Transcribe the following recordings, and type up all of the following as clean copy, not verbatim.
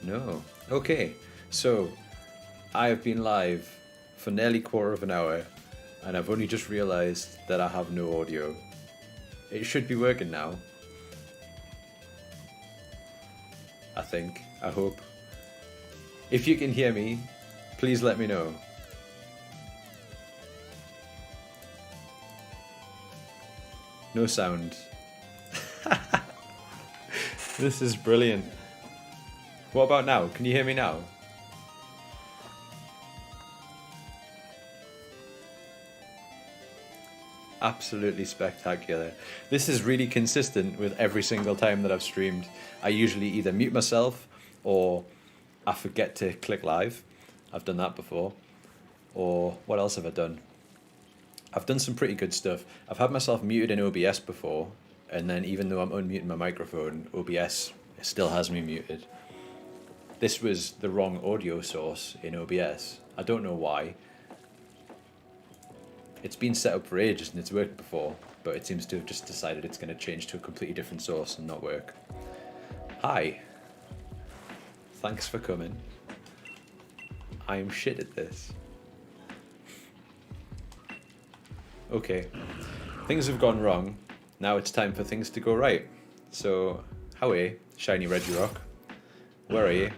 No. Okay, so I have been live for nearly quarter of an hour and I've only just realised that I have no audio. It should be working now. I think. I hope. If you can hear me, please let me know. No sound. This is brilliant. What about now? Can you hear me now? Absolutely spectacular. This is really consistent with every single time that I've streamed. I usually either mute myself or I forget to click live. I've done that before. Or what else have I done? I've done some pretty good stuff. I've had myself muted in OBS before, and then even though I'm unmuting my microphone, OBS still has me muted. This was the wrong audio source in OBS. I don't know why. It's been set up for ages and it's worked before, but it seems to have just decided it's going to change to a completely different source and not work. Hi. Thanks for coming. I am shit at this. Okay. Things have gone wrong. Now it's time for things to go right. So, how are you, Shiny Regirock? Where are you?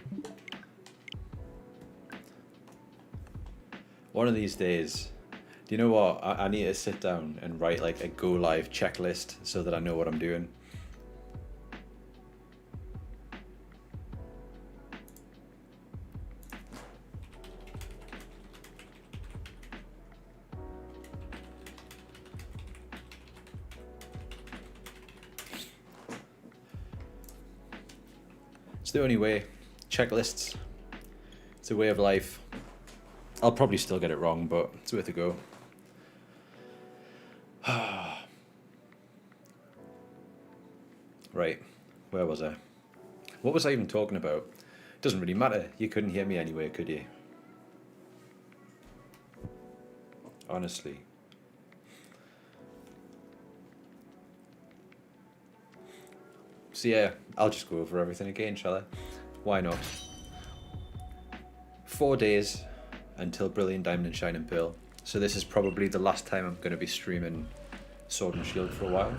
One of these days, do you know what? I need to sit down and write like a go live checklist so that I know what I'm doing. It's the only way. Checklists. It's a way of life. I'll probably still get it wrong, but it's worth a go. Right, where was I? What was I even talking about? It doesn't really matter. You couldn't hear me anyway, could you? Honestly. So yeah, I'll just go over everything again, shall I? Why not? 4 days until Brilliant Diamond and Shining Pearl. So this is probably the last time I'm going to be streaming Sword and Shield for a while.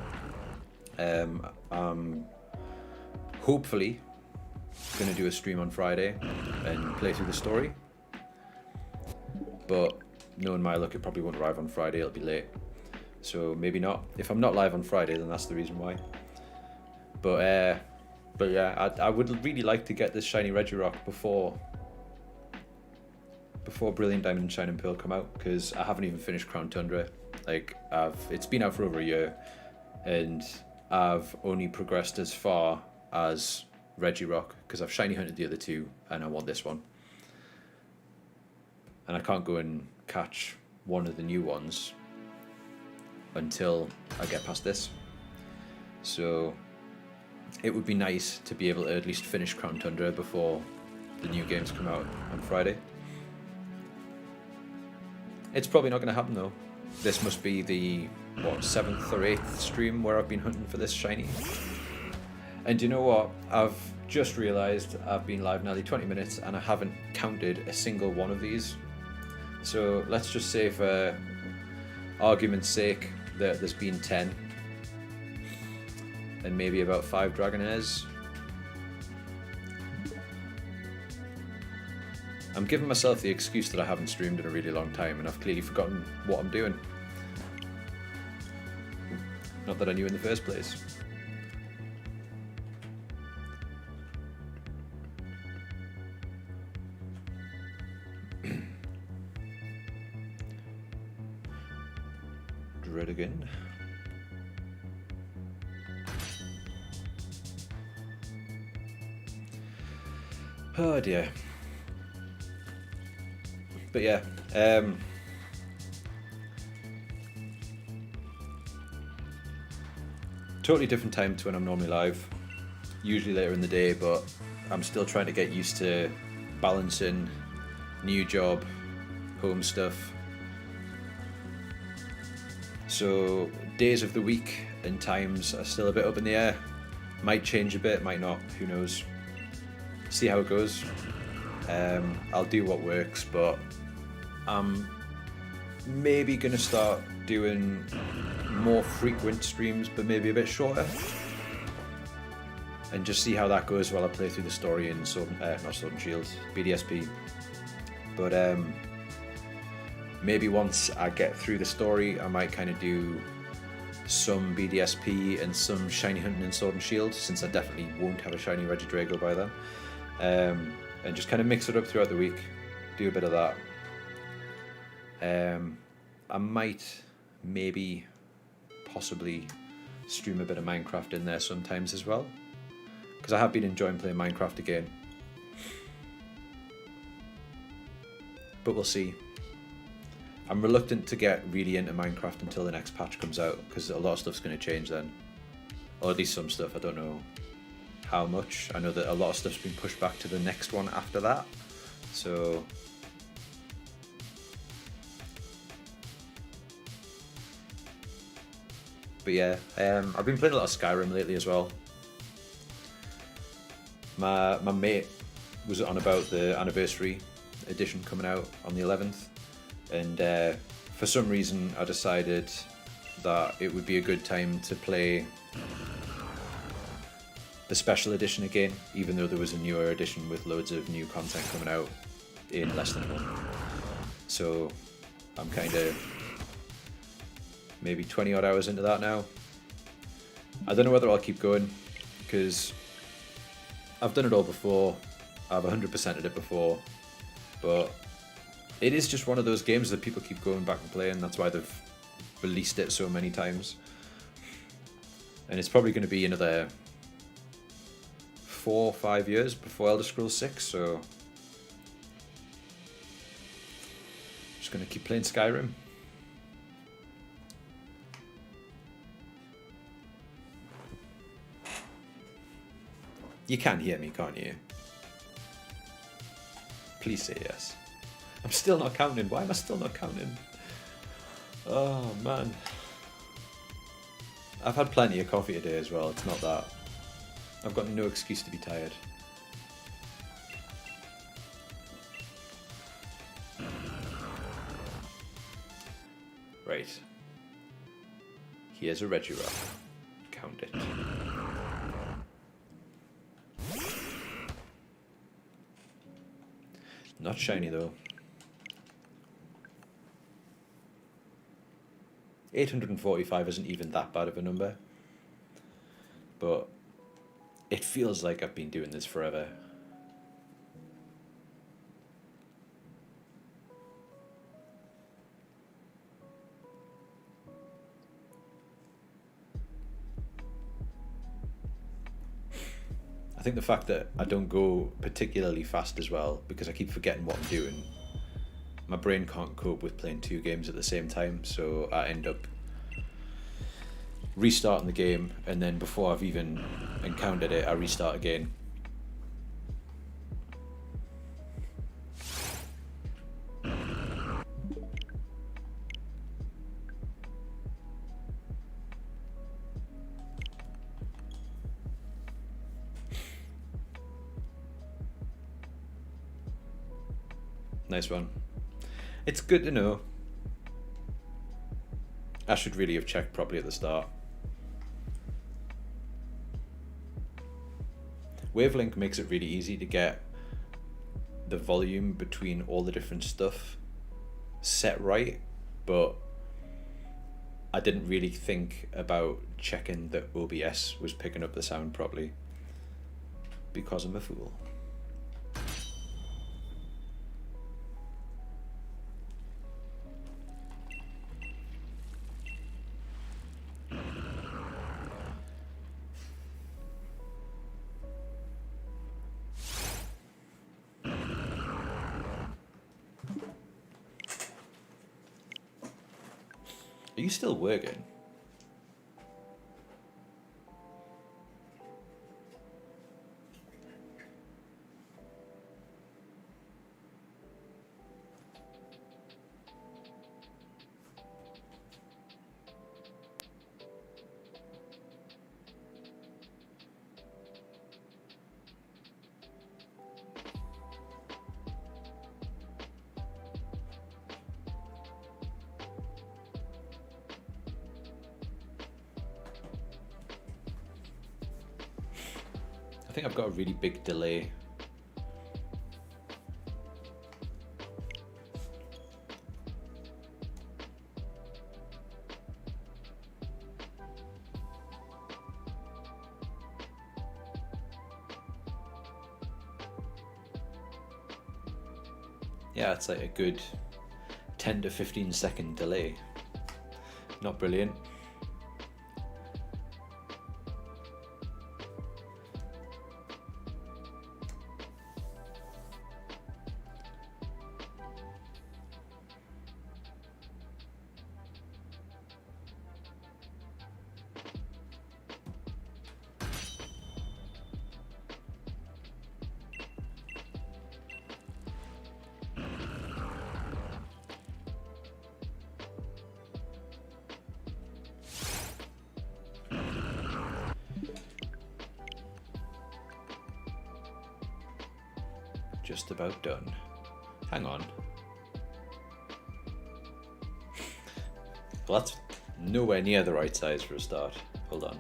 I'm hopefully going to do a stream on Friday and play through the story. But knowing my luck, it probably won't arrive on Friday, it'll be late. So maybe not. If I'm not live on Friday, then that's the reason why. But yeah, I would really like to get this Shiny Regirock before Brilliant Diamond and Shining Pearl come out, because I haven't even finished Crown Tundra. Like, it's been out for over a year, and I've only progressed as far as Regirock, because I've shiny hunted the other two, and I want this one. And I can't go and catch one of the new ones until I get past this. So it would be nice to be able to at least finish Crown Tundra before the new games come out on Friday. It's probably not going to happen though. This must be the, 7th or 8th stream where I've been hunting for this shiny. And you know what? I've just realised I've been live nearly 20 minutes and I haven't counted a single one of these. So let's just say for argument's sake that there's been 10. And maybe about 5 Dragonairs. I'm giving myself the excuse that I haven't streamed in a really long time and I've clearly forgotten what I'm doing. Not that I knew in the first place. Dread again. Oh dear. But yeah, totally different time to when I'm normally live. Usually later in the day, but I'm still trying to get used to balancing new job, home stuff. So days of the week and times are still a bit up in the air. Might change a bit, might not, who knows. see how it goes. I'll do what works, but I'm maybe gonna start doing more frequent streams, but maybe a bit shorter, and just see how that goes while I play through the story in not Sword and Shield, BDSP. But maybe once I get through the story, I might kind of do some BDSP and some shiny hunting in Sword and Shield, since I definitely won't have a shiny Regidrago by then, and just kind of mix it up throughout the week, do a bit of that. I might maybe possibly stream a bit of Minecraft in there sometimes as well, because I have been enjoying playing Minecraft again, but we'll see. I'm reluctant to get really into Minecraft until the next patch comes out, because a lot of stuff's going to change then, or at least some stuff. I don't know how much. I know that a lot of stuff's been pushed back to the next one after that, so but yeah, I've been playing a lot of Skyrim lately as well. My mate was on about the anniversary edition coming out on the 11th, and for some reason I decided that it would be a good time to play the special edition again, even though there was a newer edition with loads of new content coming out in less than a month. So I'm kind of maybe 20 odd hours into that now. I don't know whether I'll keep going, because I've done it all before, I've 100%ed it before, but it is just one of those games that people keep going back and playing. That's why they've released it so many times, and it's probably going to be another 4 or 5 years before Elder Scrolls 6, so just going to keep playing Skyrim. You can hear me, can't you? Please say yes. I'm still not counting. Why am I still not counting? Oh, man. I've had plenty of coffee today as well. It's not that. I've got no excuse to be tired. Right. Here's a Regirock. Count it. Not shiny though. 845 isn't even that bad of a number, but it feels like I've been doing this forever. I think the fact that I don't go particularly fast as well, because I keep forgetting what I'm doing. My brain can't cope with playing 2 games at the same time, so I end up restarting the game, and then before I've even encountered it, I restart again. Nice one. It's good to know. I should really have checked properly at the start. Wavelength makes it really easy to get the volume between all the different stuff set right, but I didn't really think about checking that OBS was picking up the sound properly, because I'm a fool. Are you still working? I think I've got a really big delay. Yeah, it's like a good 10 to 15 second delay. Not brilliant. Just about done. Hang on. Well, that's nowhere near the right size for a start. Hold on.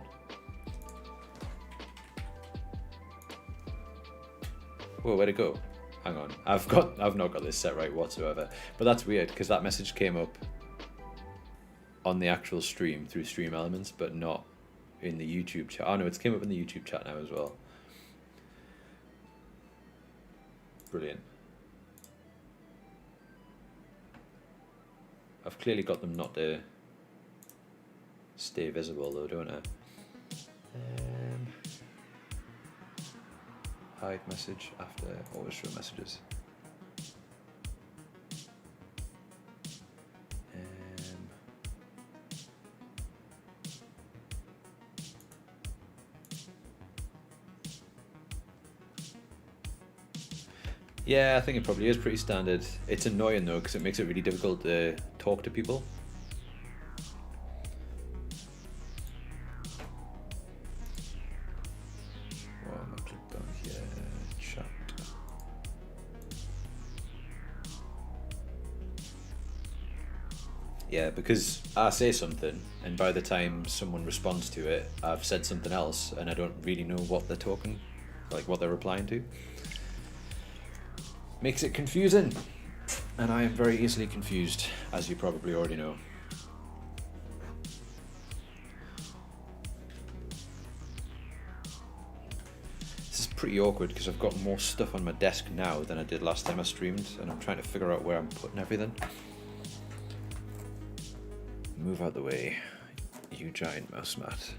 Whoa, where'd it go? Hang on. I've not got this set right whatsoever. But that's weird because that message came up on the actual stream through Stream Elements, but not in the YouTube chat. Oh no, it's came up in the YouTube chat now as well. Brilliant. I've clearly got them not to stay visible though, don't I? Hide message after always show messages. Yeah, I think it probably is pretty standard. It's annoying though because it makes it really difficult to talk to people. Well, I'm gonna click down here, chat. Yeah, because I say something and by the time someone responds to it, I've said something else and I don't really know what they're talking, like what they're replying to. Makes it confusing, and I am very easily confused, as you probably already know. This is pretty awkward because I've got more stuff on my desk now than I did last time I streamed, and I'm trying to figure out where I'm putting everything. Move out the way, you giant mouse mat.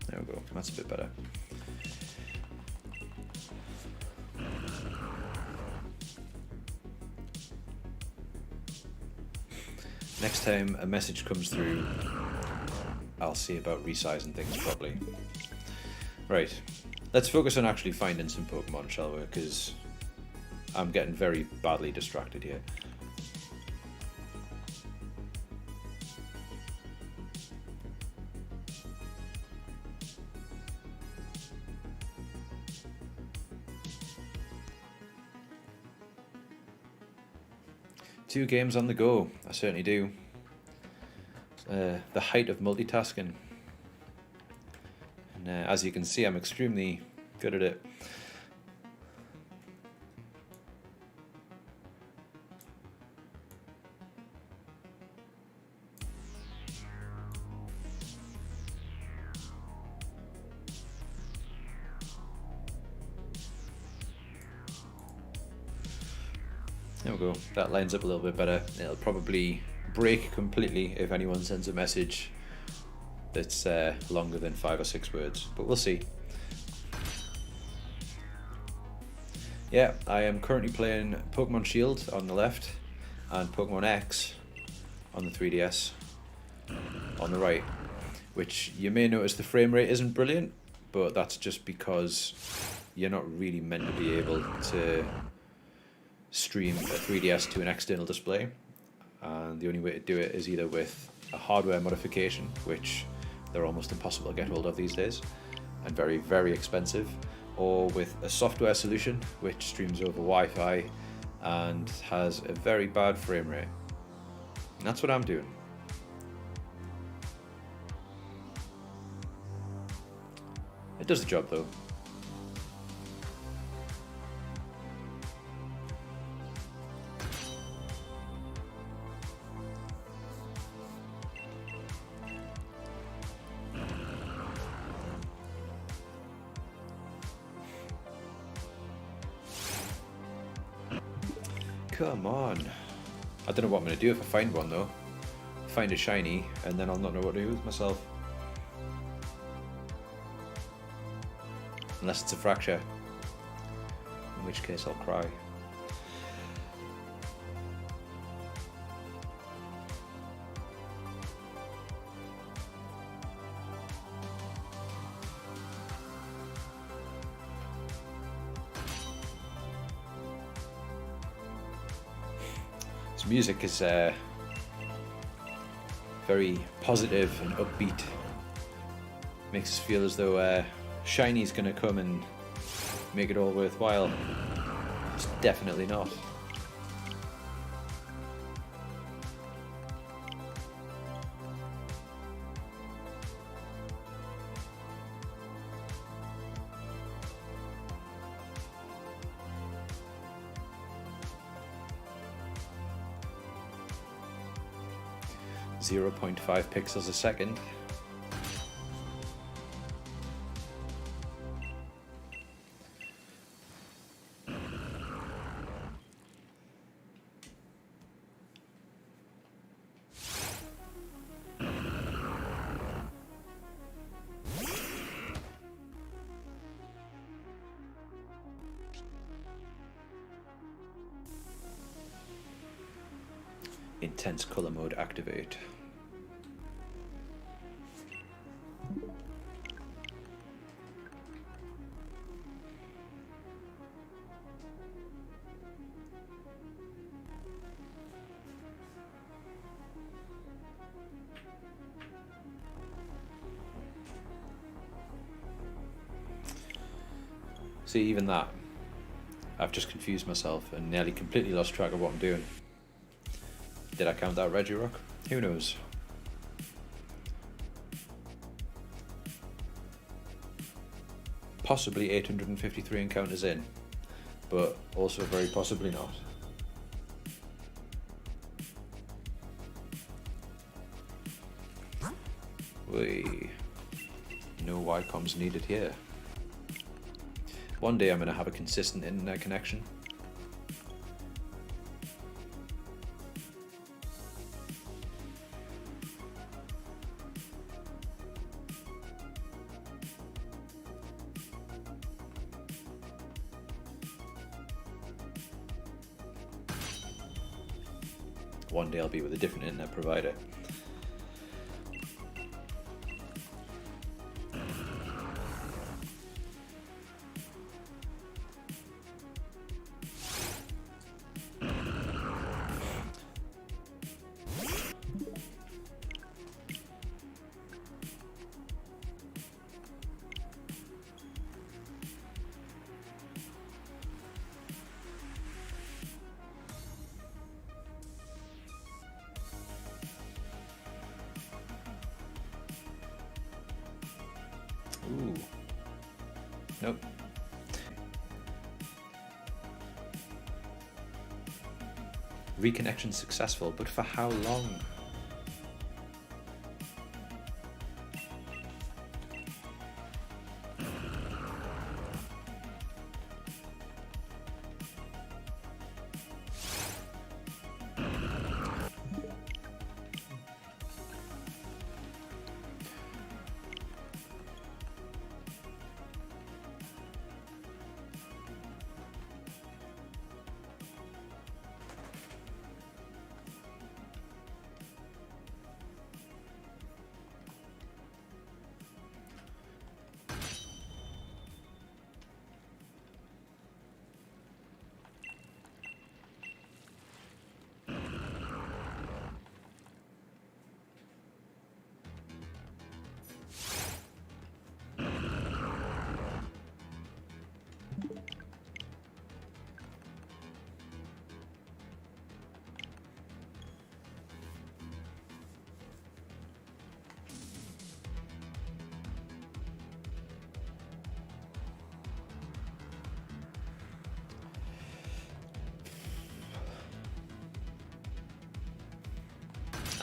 There we go, that's a bit better. Next time a message comes through, I'll see about resizing things properly. Right, let's focus on actually finding some Pokemon, shall we? Because I'm getting very badly distracted here. Two games on the go, I certainly do. The height of multitasking. And as you can see, I'm extremely good at it. There we go, that lines up a little bit better. It'll probably break completely if anyone sends a message that's longer than 5 or 6 words, but we'll see. Yeah, I am currently playing Pokemon Shield on the left and Pokemon X on the 3DS on the right, which you may notice the frame rate isn't brilliant, but that's just because you're not really meant to be able to stream a 3DS to an external display, and the only way to do it is either with a hardware modification, which they're almost impossible to get hold of these days and very, very expensive, or with a software solution which streams over Wi-Fi and has a very bad frame rate. And that's what I'm doing. It does the job though. Come on. I don't know what I'm going to do if I find one though. Find a shiny and then I'll not know what to do with myself. Unless it's a fracture. In which case I'll cry. This music is very positive and upbeat. Makes us feel as though Shiny's gonna come and make it all worthwhile. It's definitely not. .5 pixels a second. Intense color mode activate. See, even that, I've just confused myself and nearly completely lost track of what I'm doing. Did I count that Regirock? Who knows? Possibly 853 encounters in, but also very possibly not. We no Y-comms needed here. One day I'm going to have a consistent internet connection. One day I'll be with a different internet provider. Ooh. Nope. Reconnection successful, but for how long?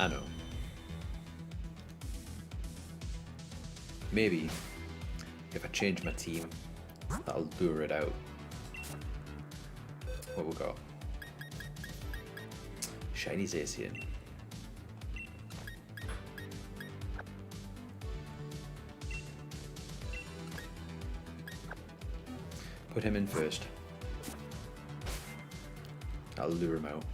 I know. Maybe if I change my team, that'll lure it out. What we got? Shiny Zacian. Put him in first. That'll lure him out.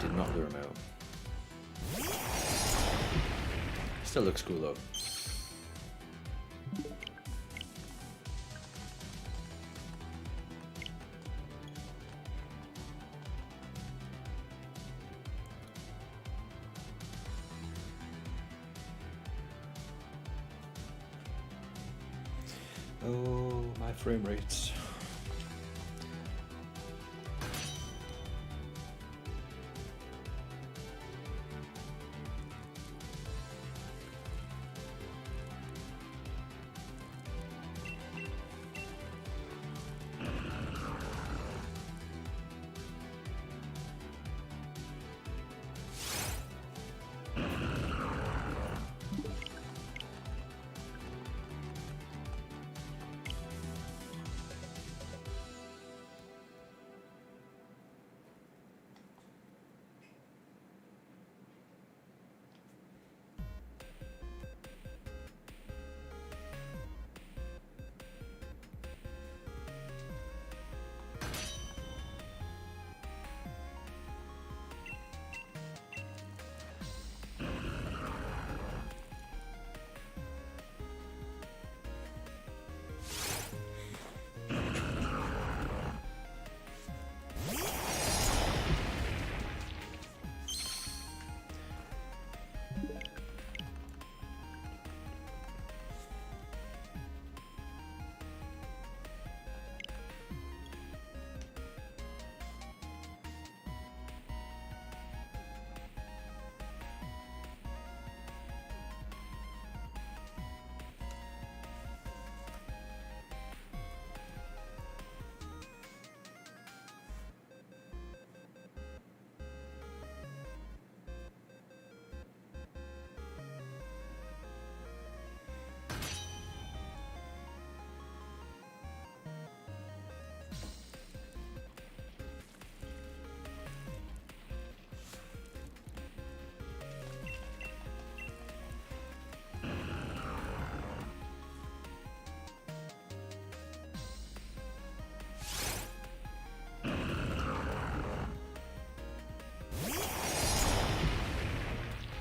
Did not lure him out. Still looks cool though. Oh, my frame rates.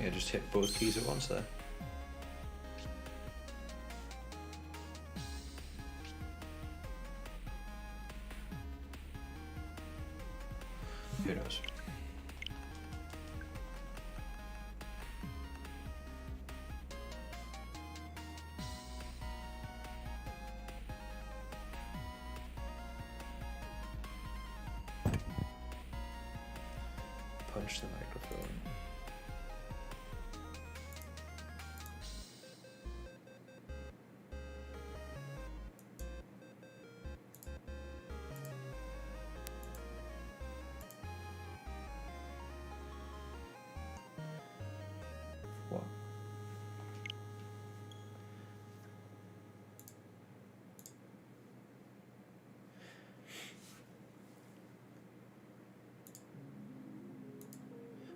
Yeah, just hit both keys at once there. Who knows? Punch the microphone. What?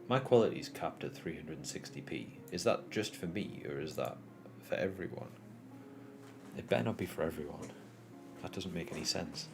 My quality is capped at 360p. Is that just for me, or is that for everyone? It better not be for everyone. That doesn't make any sense.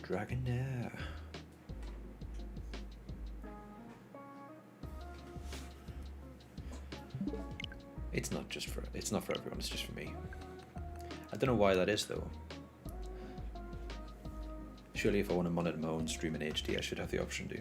Dragonair. It's not just for It's not for everyone, it's just for me. I don't know why that is though. Surely if I want to monitor my own stream in HD, I should have the option to.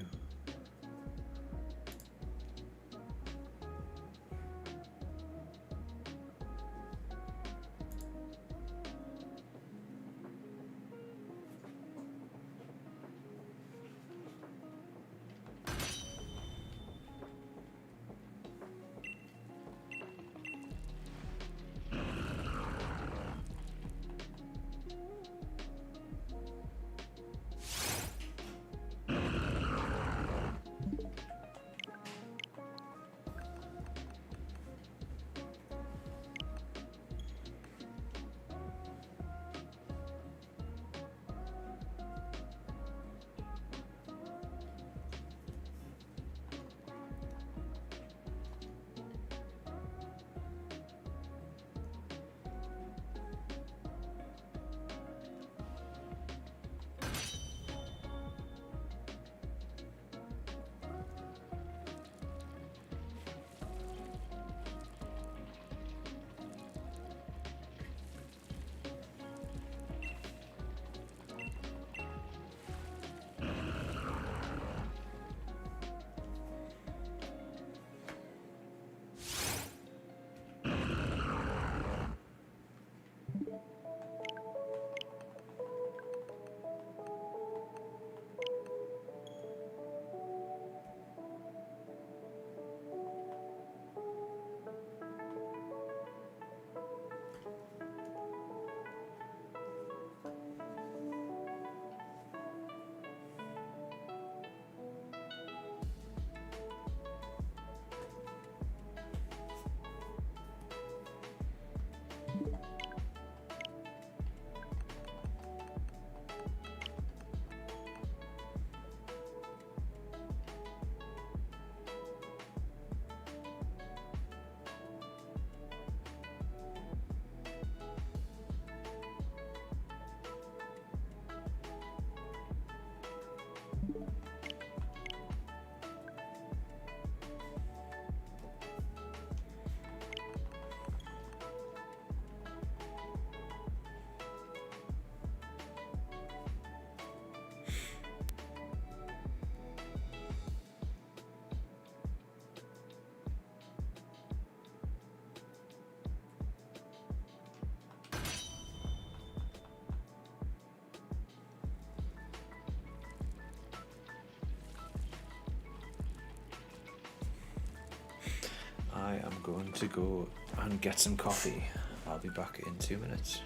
I am going to go and get some coffee. I'll be back in 2 minutes.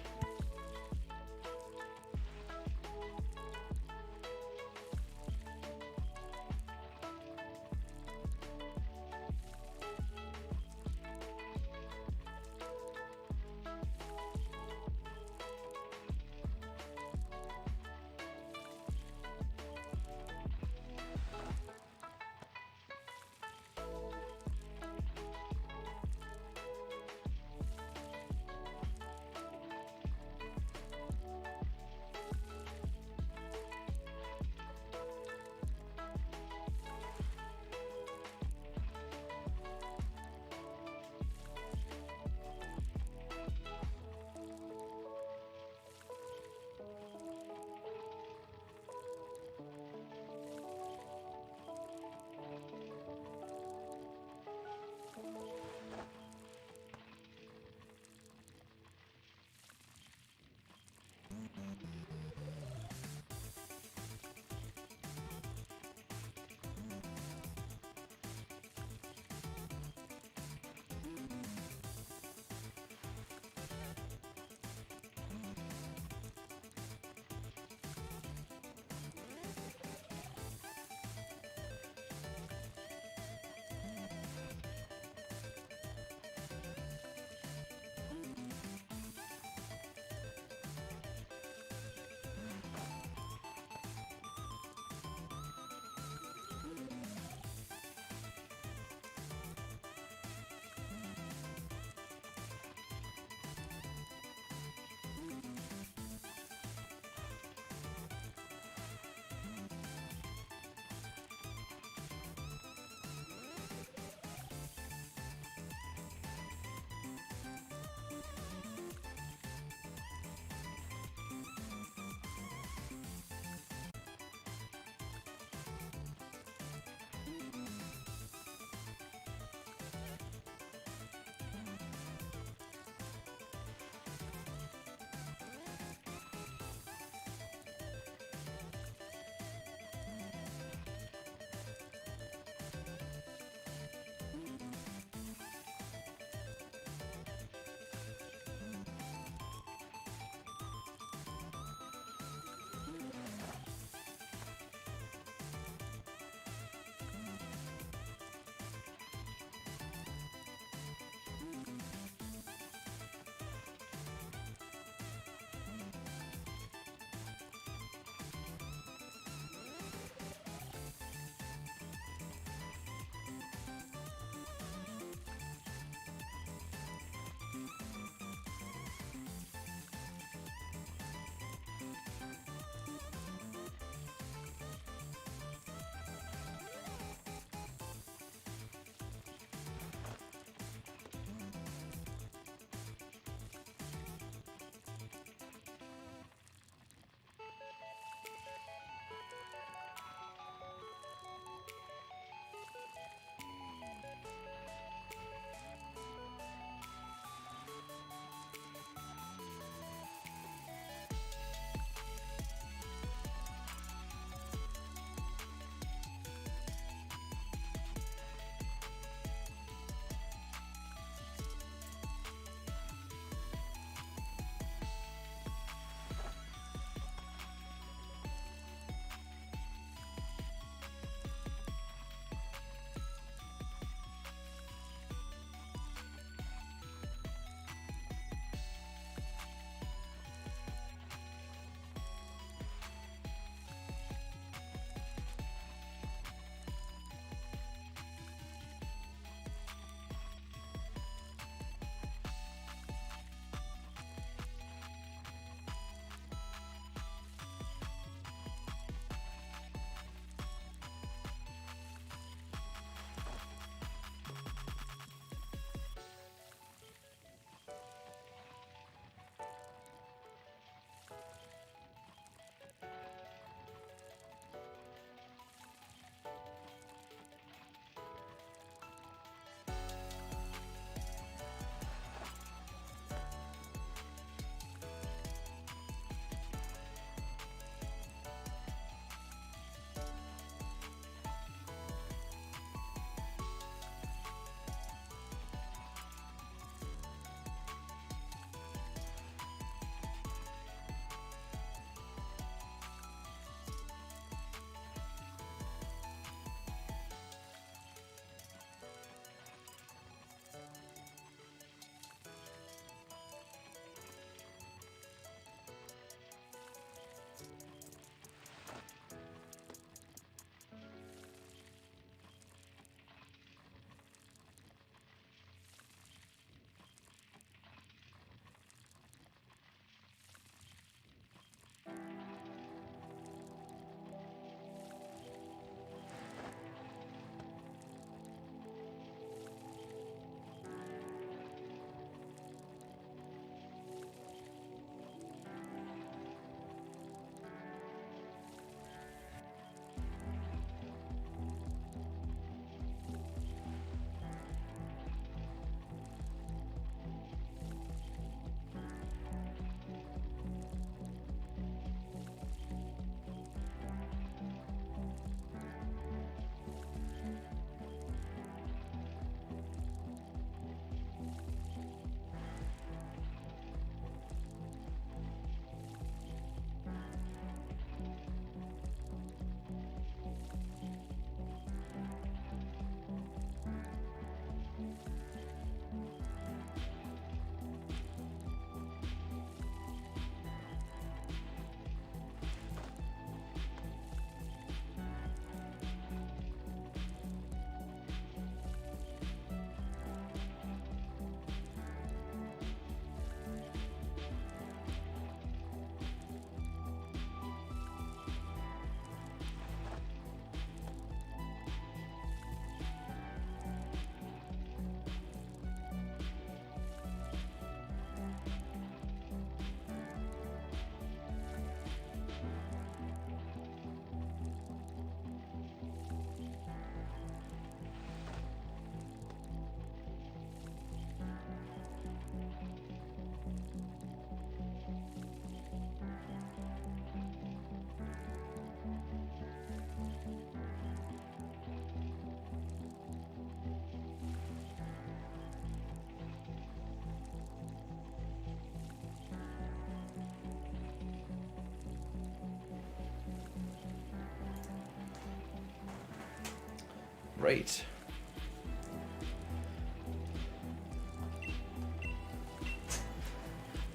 Great.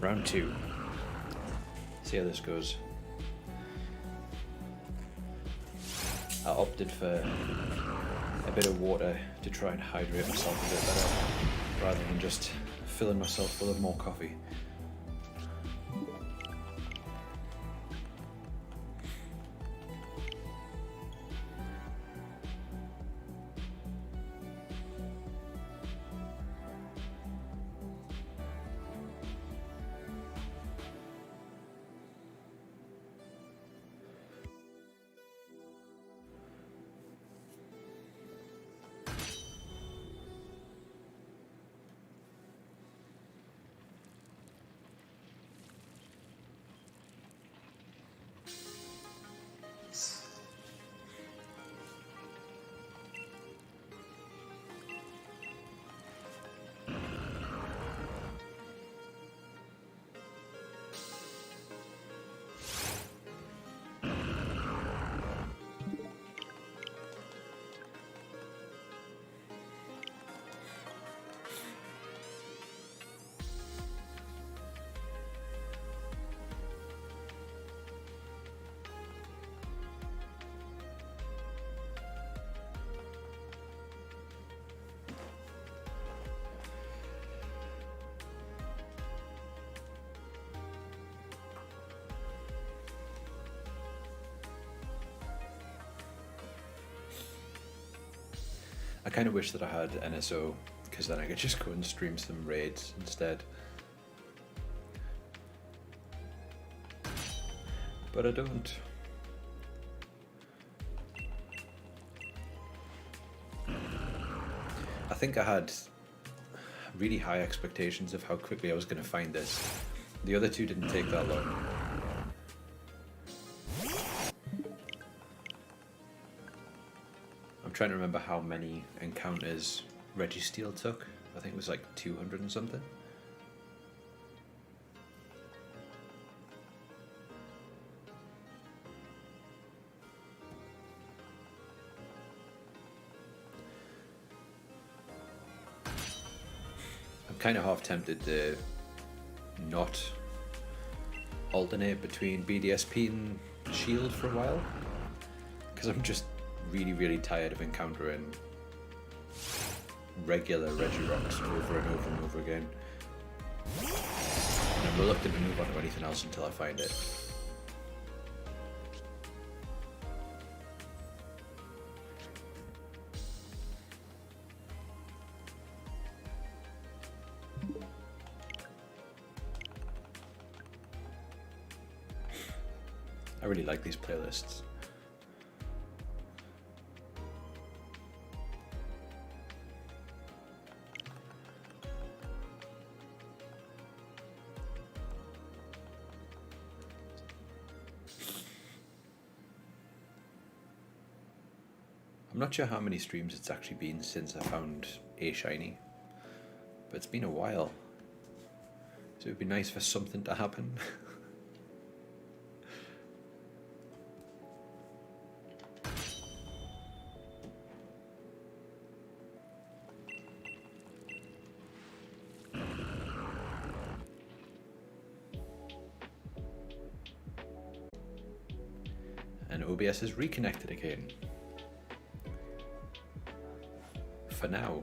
Round 2. See how this goes. I opted for a bit of water to try and hydrate myself a bit better, rather than just filling myself full of more coffee. I kind of wish that I had NSO, because then I could just go and stream some raids instead. But I don't. I think I had really high expectations of how quickly I was going to find this. The other two didn't take that long. I'm trying to remember how many encounters Registeel took. I think it was like 200 and something. I'm kind of half tempted to not alternate between BDSP and Shield for a while, because I'm just really tired of encountering regular Regirocks over and over and over again. And I'm reluctant to move on to anything else until I find it. I really like these playlists. I'm not sure how many streams it's actually been since I found a shiny, but it's been a while, so it would be nice for something to happen. And OBS is reconnected again. For now.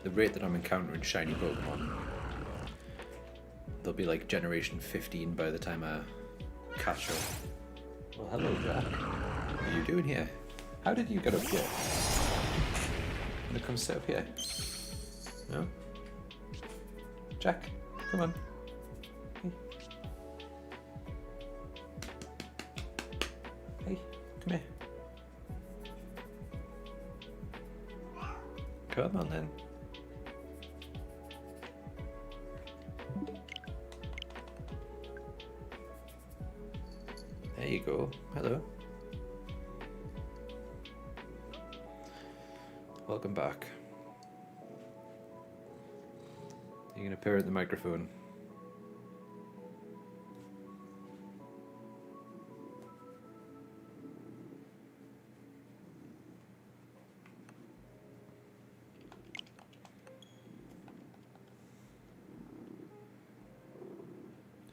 The rate that I'm encountering shiny Pokemon, they'll be like generation 15 by the time I catch up. Well, hello, Jack. What are you doing here? How did you get up here? Wanna come sit up here? No? Jack, come on. Hey, come here. Come on then. There you go. Hello. Welcome back. You can appear at the microphone.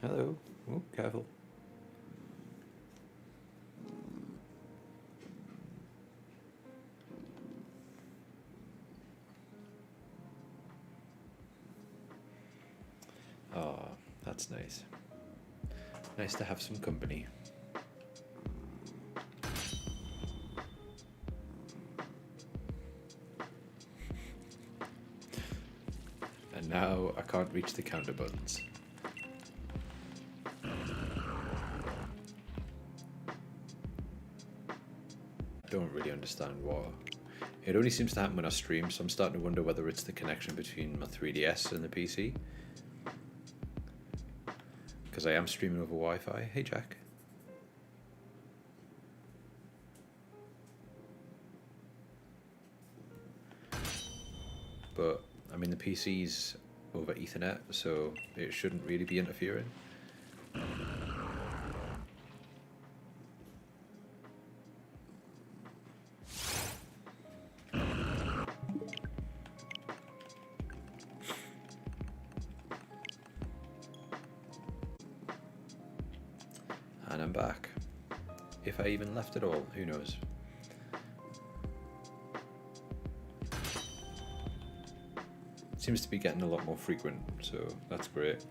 Hello. Oh, careful. Oh, that's nice. Nice to have some company. And now I can't reach the counter buttons. Don't really understand why. It only seems to happen when I stream, so I'm starting to wonder whether it's the connection between my 3DS and the PC. Because I am streaming over Wi-Fi. Hey, Jack. But, I mean, the PC's over Ethernet, so it shouldn't really be interfering. And I'm back. If I even left at all, who knows? It seems to be getting a lot more frequent, so that's great.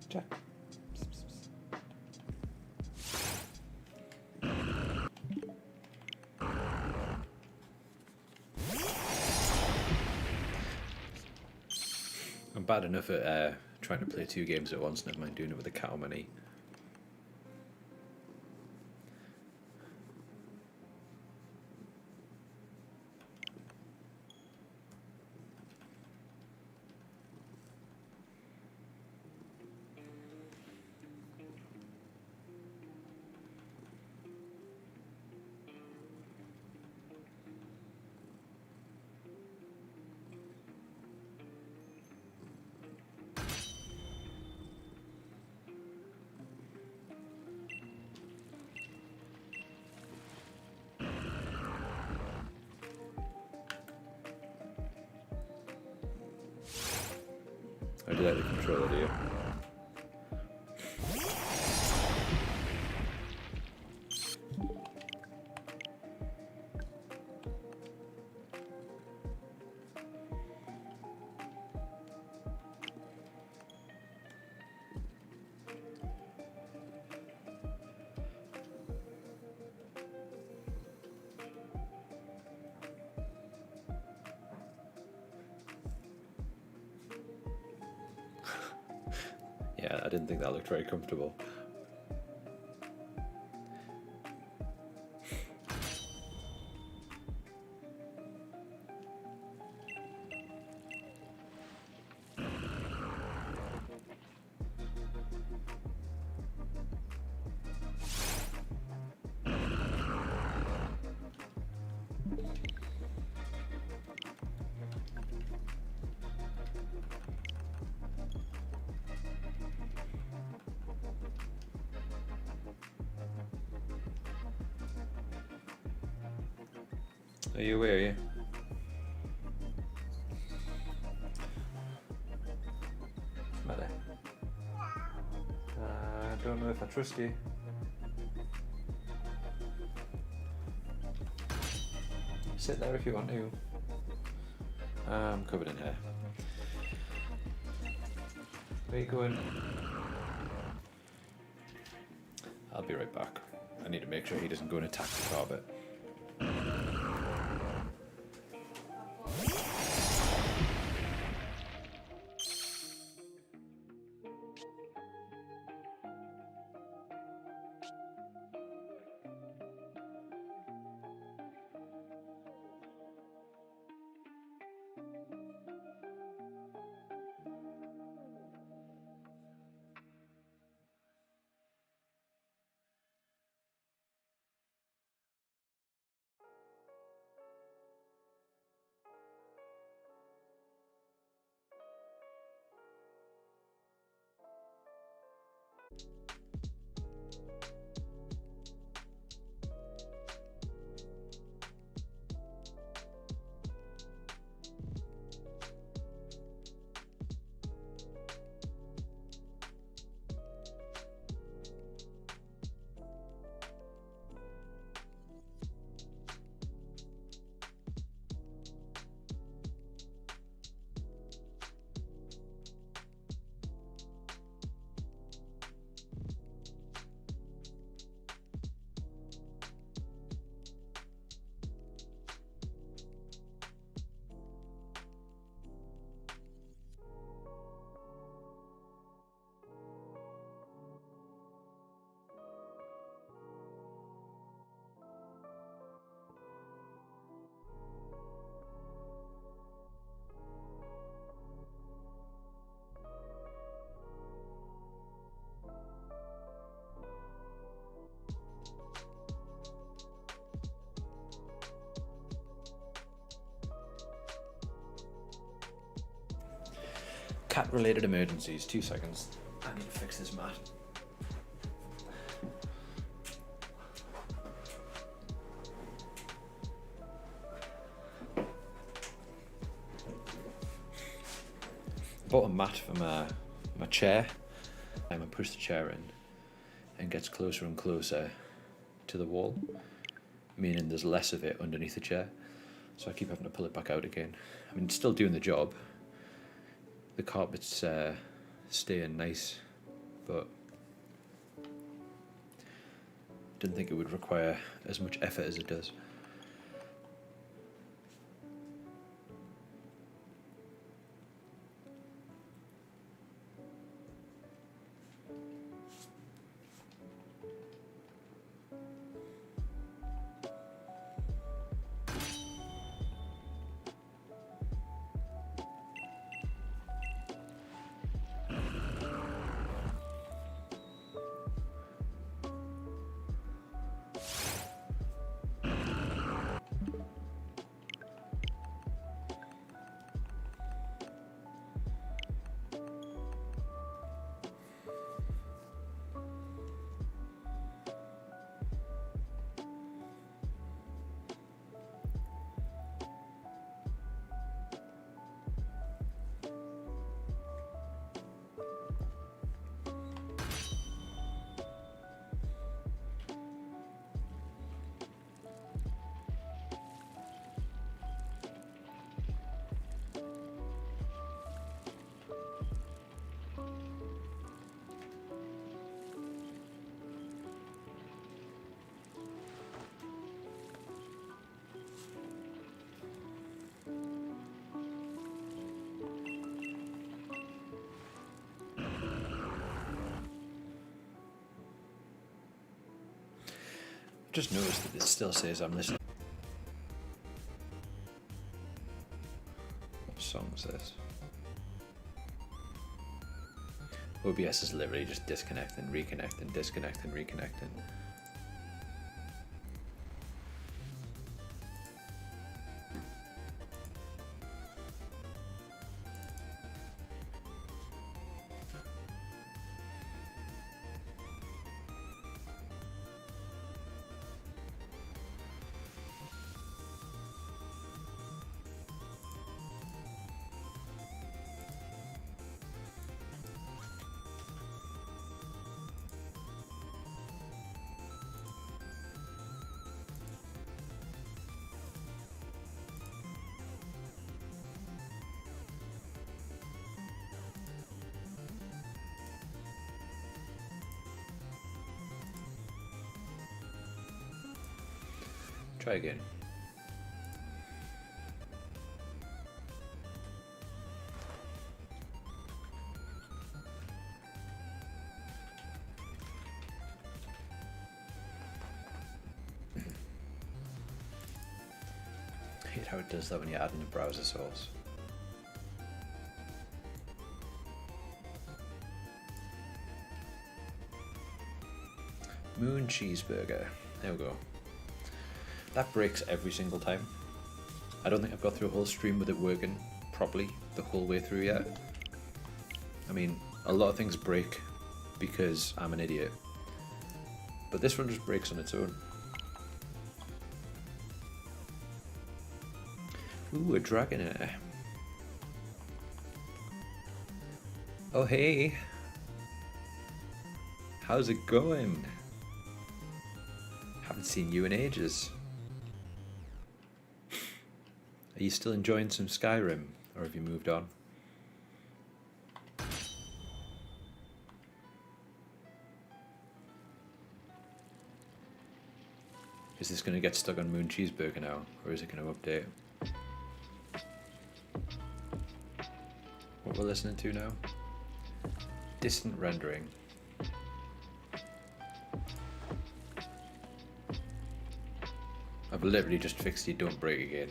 Jack. I'm bad enough at trying to play 2 games at once, never mind doing it with a cat on my knee. I do like the controller, do you? Yeah, I didn't think that looked very comfortable. Are you aware, yeah? What's the matter? I don't know if I trust you. Sit there if you want to. I'm covered in hair. Where are you going? I'll be right back. I need to make sure he doesn't go and attack the carpet. Cat-related emergencies. 2 seconds. I need to fix this mat. Bought a mat for my chair. I push the chair in and gets closer and closer to the wall, meaning there's less of it underneath the chair. So I keep having to pull it back out again. I mean, it's still doing the job. The carpet's staying nice, but didn't think it would require as much effort as it does. Just noticed that it still says I'm listening. What song is this? OBS is literally just disconnecting, reconnecting, disconnecting, reconnecting. Try again. I hate how it does that when you add in a browser source. Moon cheeseburger. There we go. That breaks every single time. I don't think I've got through a whole stream with it working properly the whole way through yet. I mean, a lot of things break because I'm an idiot. But this one just breaks on its own. Ooh, a Dragonair. Oh hey! How's it going? Haven't seen you in ages. Are you still enjoying some Skyrim, or have you moved on? Is this going to get stuck on Moon Cheeseburger now, or is it going to update? What we're listening to now? Distant rendering. I've literally just fixed you, don't break again.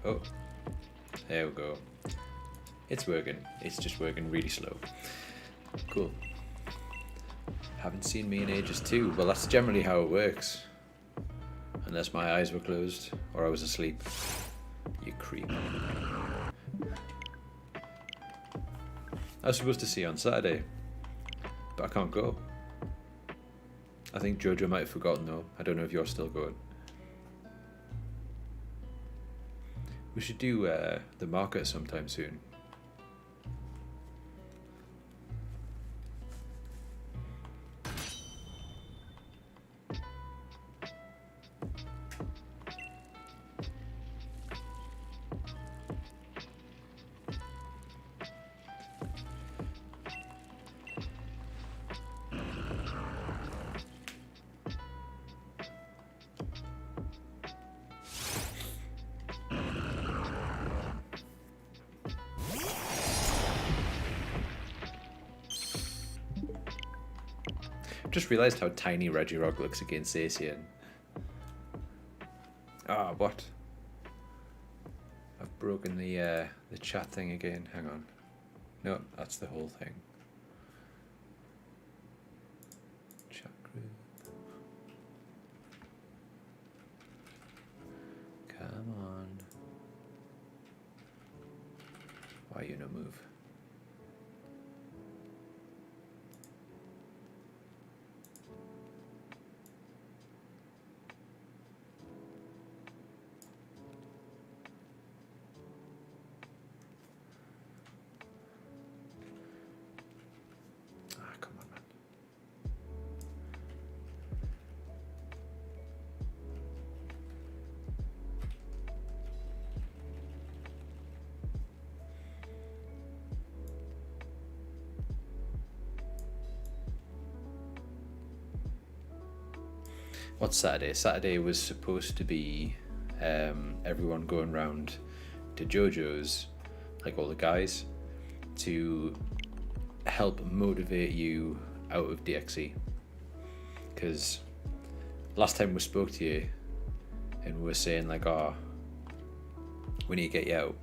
Oh, there we go. It's working. It's just working really slow. Cool. Haven't seen me in ages too. Well, that's generally how it works. Unless my eyes were closed or I was asleep. You creep. I was supposed to see you on Saturday, but I can't go. I think Jojo might have forgotten though. I don't know if you're still going. We should do the market sometime soon. Just realised how tiny Regirock looks against Asian. Ah, what? I've broken the chat thing again. Hang on. No, that's the whole thing. Chat group. Come on. Why you no move? What's Saturday? Saturday was supposed to be everyone going round to Jojo's, like all the guys, to help motivate you out of DXE. Because last time we spoke to you and we were saying like, oh, we need to get you out.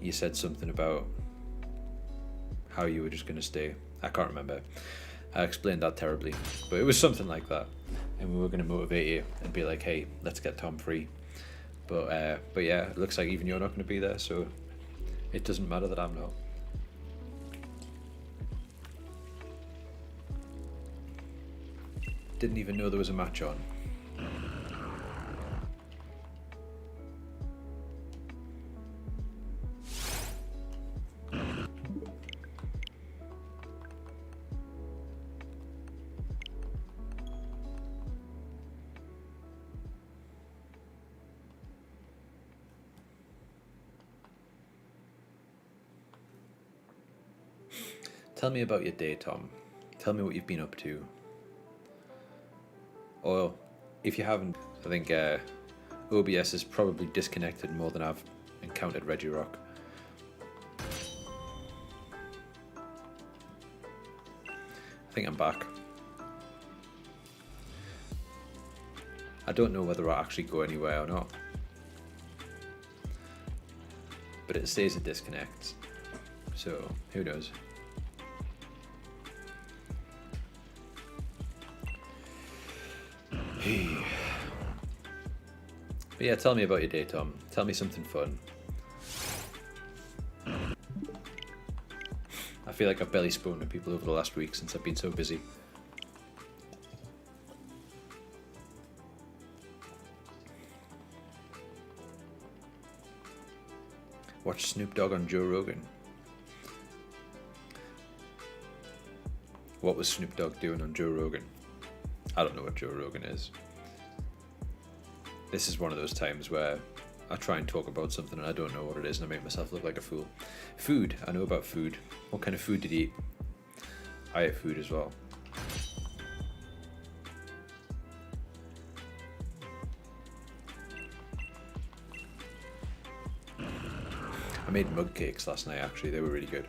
You said something about how you were just going to stay. I can't remember. I explained that terribly, but it was something like that, and we were going to motivate you and be like, "Hey, let's get Tom free." But yeah, it looks like even you're not going to be there, so it doesn't matter that I'm not. Didn't even know there was a match on. Tell me about your day, Tom. Tell me what you've been up to. Or if you haven't, I think OBS is probably disconnected more than I've encountered Regirock. I think I'm back. I don't know whether I'll actually go anywhere or not. But it says it disconnects. So, who knows? But yeah, tell me about your day, Tom. Tell me something fun. I feel like I've barely spoken to people over the last week since I've been so busy. Watch Snoop Dogg on Joe Rogan. What was Snoop Dogg doing on Joe Rogan? I don't know what Joe Rogan is. This is one of those times where I try and talk about something and I don't know what it is and I make myself look like a fool. Food. I know about food. What kind of food did he eat? I ate food as well. I made mug cakes last night actually. They were really good.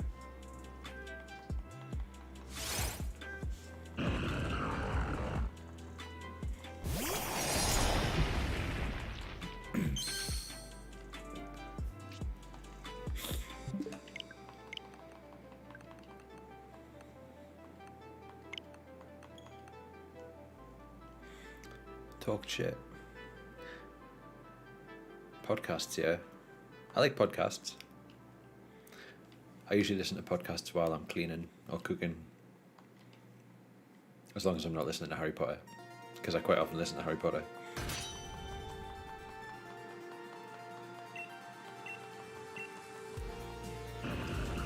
Talk shit. Podcasts, yeah. I like podcasts. I usually listen to podcasts while I'm cleaning or cooking. As long as I'm not listening to Harry Potter. Because I quite often listen to Harry Potter.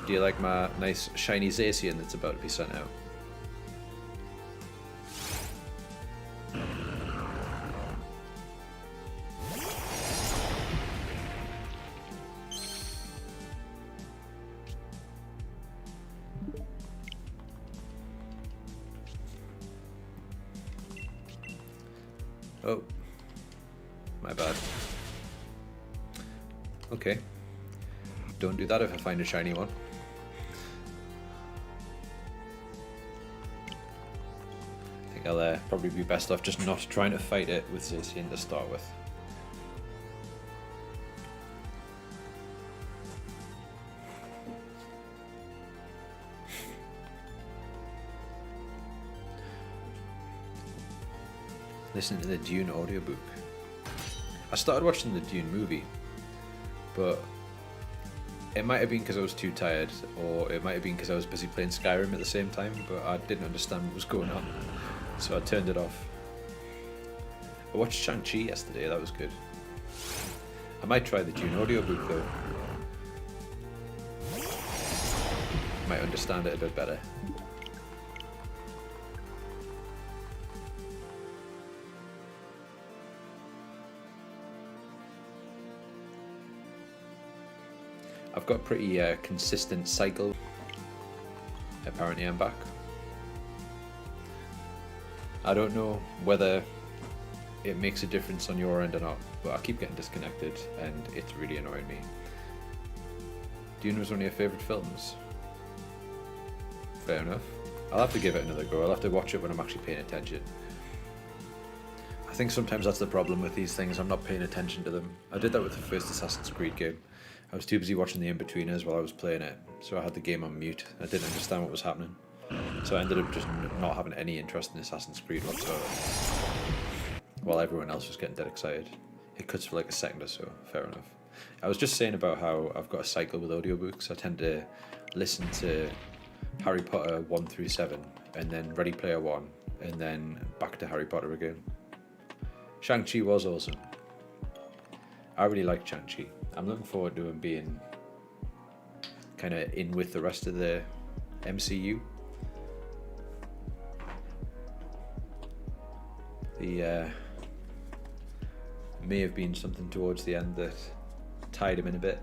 Do you like my nice shiny Zacian that's about to be sent out? Oh, my bad. Okay. Don't do that if I find a shiny one. I think I'll probably be best off just not trying to fight it with Zacian to start with. Listening to the Dune audiobook. I started watching the Dune movie, but it might have been because I was too tired, or it might have been because I was busy playing Skyrim at the same time, but I didn't understand what was going on, so I turned it off. I watched Shang-Chi yesterday, that was good. I might try the Dune audiobook though. Might understand it a bit better. I've got a pretty consistent cycle. Apparently I'm back. I don't know whether it makes a difference on your end or not, but I keep getting disconnected and it's really annoying me. Dune was one of your favourite films? Fair enough. I'll have to give it another go. I'll have to watch it when I'm actually paying attention. I think sometimes that's the problem with these things, I'm not paying attention to them. I did that with the first Assassin's Creed game. I was too busy watching the in-betweeners while I was playing it, so I had the game on mute. I didn't understand what was happening. So I ended up just not having any interest in Assassin's Creed whatsoever. While everyone else was getting dead excited. It cuts for like a second or so, fair enough. I was just saying about how I've got a cycle with audiobooks. I tend to listen to Harry Potter 1 through 7, and then Ready Player One, and then back to Harry Potter again. Shang-Chi was awesome. I really liked Shang-Chi. I'm looking forward to him being kind of in with the rest of the MCU. The may have been something towards the end that tied him in a bit.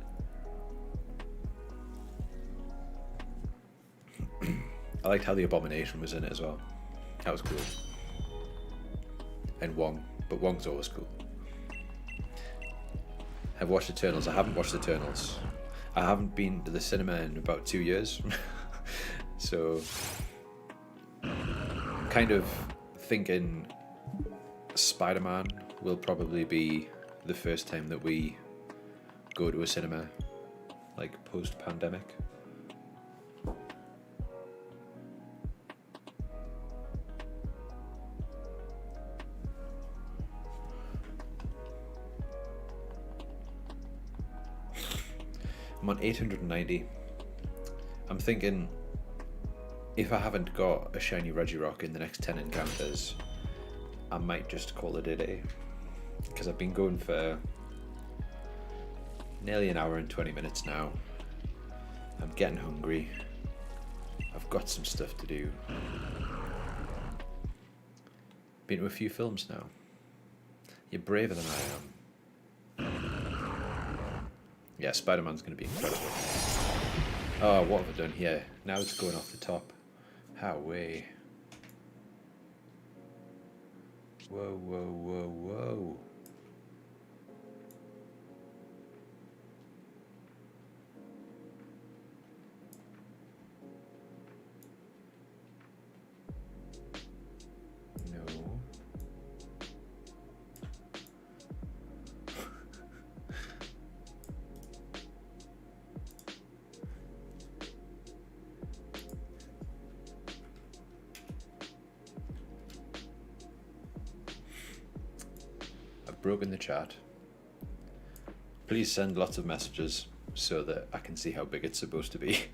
I liked how the Abomination was in it as well. That was cool. And Wong, but Wong's always cool. I've watched Eternals. I haven't watched Eternals. I haven't been to the cinema in about 2 years. So I'm kind of thinking Spider-Man will probably be the first time that we go to a cinema, like post-pandemic. I'm on 890. I'm thinking if I haven't got a shiny Regirock in the next 10 encounters, I might just call it a day. Because I've been going for nearly an hour and 20 minutes now. I'm getting hungry. I've got some stuff to do. Been to a few films now. You're braver than I am. Yeah, Spider-Man's going to be incredible. Oh, what have I done here? Now it's going off the top. How way? Whoa, whoa, whoa, whoa. No. Broken the chat. Please send lots of messages so that I can see how big it's supposed to be.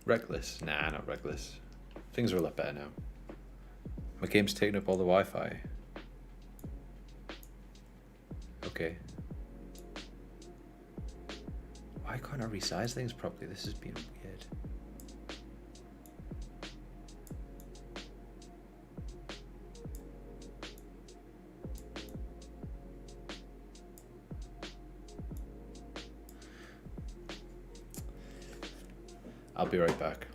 Reckless? Nah, not reckless. Things are a lot better now. My game's taking up all the Wi-Fi. Okay. Why can't I resize things properly? This has been weird. I'll be right back.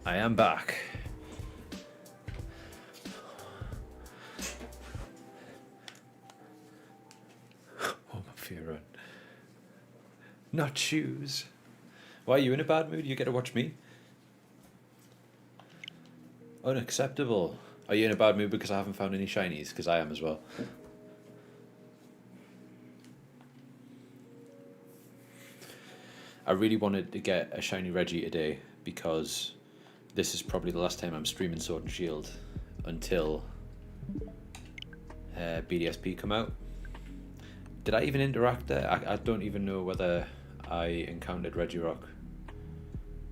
I am back. Oh, my fear run. Not shoes. Why are you in a bad mood? You get to watch me. Unacceptable. Are you in a bad mood because I haven't found any shinies? Because I am as well. I really wanted to get a shiny Reggie today because this is probably the last time I'm streaming Sword and Shield until BDSP come out. Did I even interact there? I don't even know whether I encountered Regirock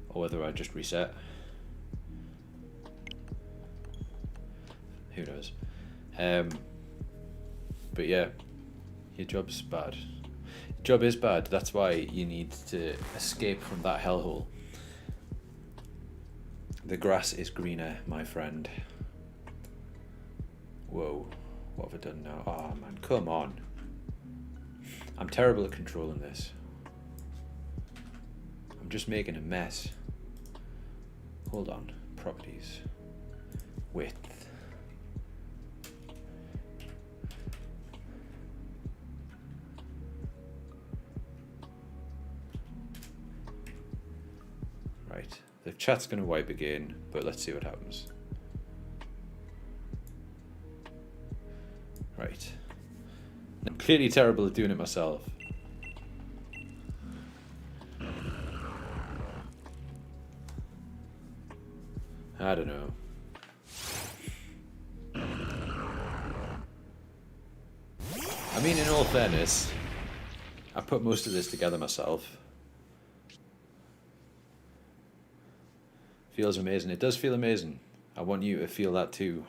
or whether I just reset. Who knows? But yeah, your job's bad. Your job is bad. That's why you need to escape from that hellhole. The grass is greener, my friend. Whoa, what have I done now? Oh man, come on. I'm terrible at controlling this. I'm just making a mess. Hold on, properties. Width. Right, the chat's going to wipe again, but let's see what happens. Right. I'm clearly terrible at doing it myself. I don't know. I mean, in all fairness, I put most of this together myself. Feels amazing. It does feel amazing. I want you to feel that too.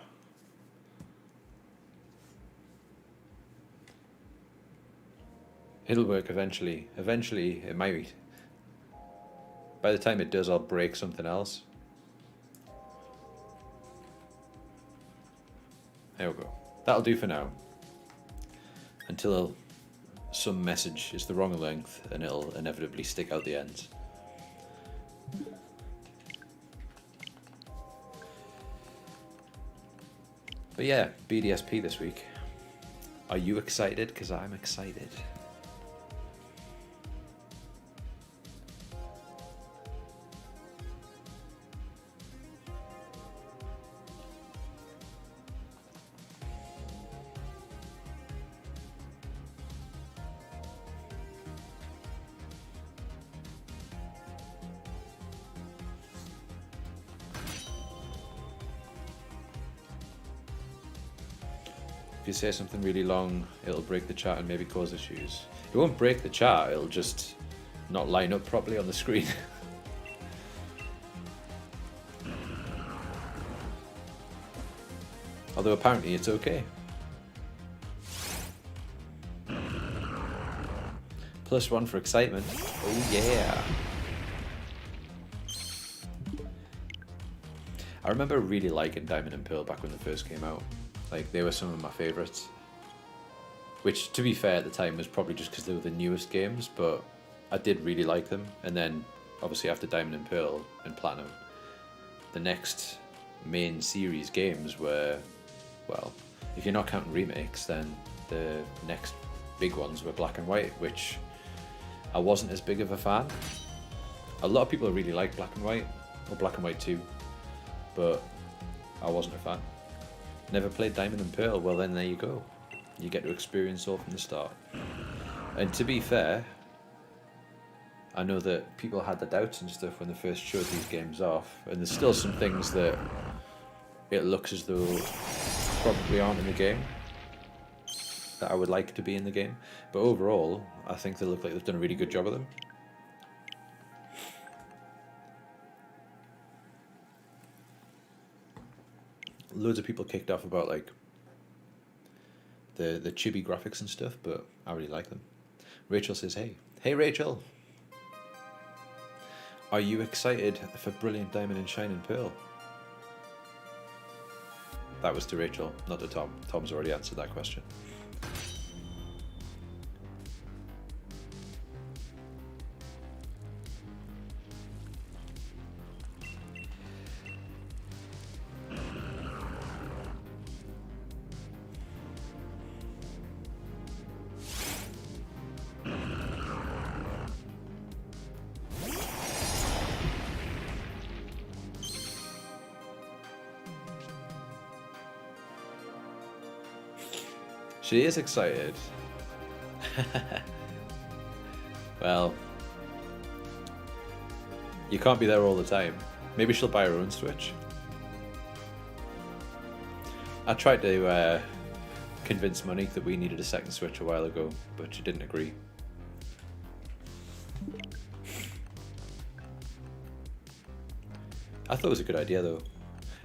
It'll work eventually. Eventually, it might. By the time it does, I'll break something else. There we go. That'll do for now. Until some message is the wrong length and it'll inevitably stick out the ends. But yeah, BDSP this week. Are you excited? Because I'm excited. If you say something really long, it'll break the chat and maybe cause issues. It won't break the chat, it'll just not line up properly on the screen. Although apparently it's okay. +1 for excitement. Oh yeah. I remember really liking Diamond and Pearl back when they first came out. Like, they were some of my favourites. Which, to be fair, at the time was probably just because they were the newest games, but I did really like them. And then, obviously, after Diamond and Pearl and Platinum, the next main series games were, well, if you're not counting remakes, then the next big ones were Black and White, which I wasn't as big of a fan. A lot of people really like Black and White, or Black and White 2, but I wasn't a fan. Never played Diamond and Pearl. Well, then there you go. You get to experience all from the start. And to be fair, I know that people had the doubts and stuff when they first showed these games off, and there's still some things that it looks as though probably aren't in the game that I would like to be in the game. But overall, I think they look like they've done a really good job of them. Loads of people kicked off about like the chibi graphics and stuff, but I really like them. Rachel says, hey Rachel, are you excited for Brilliant Diamond and Shining Pearl? That was to Rachel, not to Tom. Tom's already answered that question. She is excited. Well, you can't be there all the time. Maybe she'll buy her own Switch. I tried to convince Monique that we needed a second Switch a while ago, but she didn't agree. I thought it was a good idea though,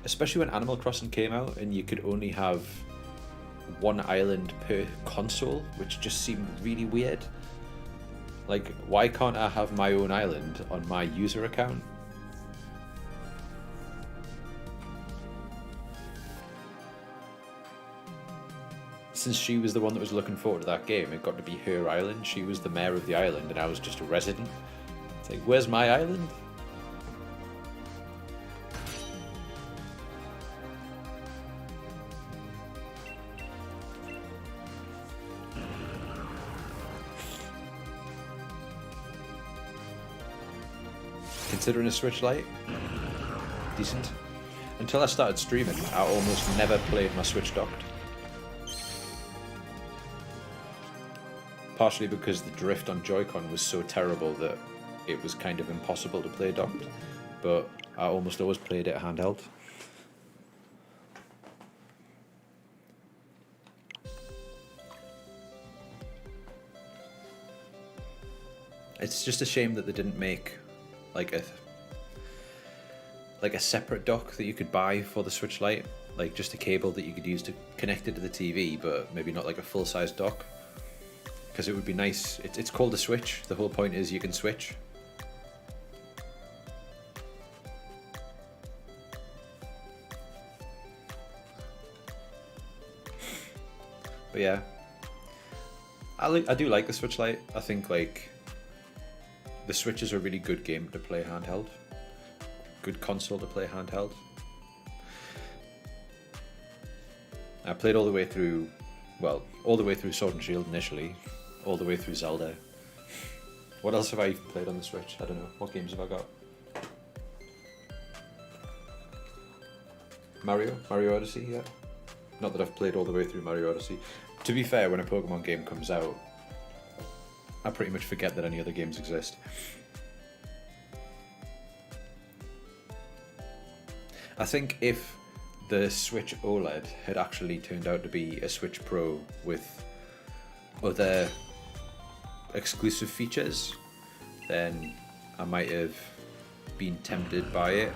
especially when Animal Crossing came out and you could only have one island per console, which just seemed really weird. Like, why can't I have my own island on my user account? Since she was the one that was looking forward to that game, it got to be her island. She was the mayor of the island and I was just a resident. It's like, where's my island? Considering a Switch Lite, decent. Until I started streaming, I almost never played my Switch docked. Partially because the drift on Joy-Con was so terrible that it was kind of impossible to play docked, but I almost always played it handheld. It's just a shame that they didn't make like a separate dock that you could buy for the Switch Lite, like just a cable that you could use to connect it to the TV, but maybe not like a full-size dock, because it would be nice. It's called a Switch. The whole point is you can switch. But yeah, I do like the Switch Lite. I think like the Switch is a really good game to play handheld. Good console to play handheld. I played all the way through, well, all the way through Sword and Shield initially, all the way through Zelda. What else have I even played on the Switch? I don't know. What games have I got? Mario Odyssey, yeah. Not that I've played all the way through Mario Odyssey. To be fair, when a Pokemon game comes out, I pretty much forget that any other games exist. I think if the Switch OLED had actually turned out to be a Switch Pro with other exclusive features, then I might have been tempted by it,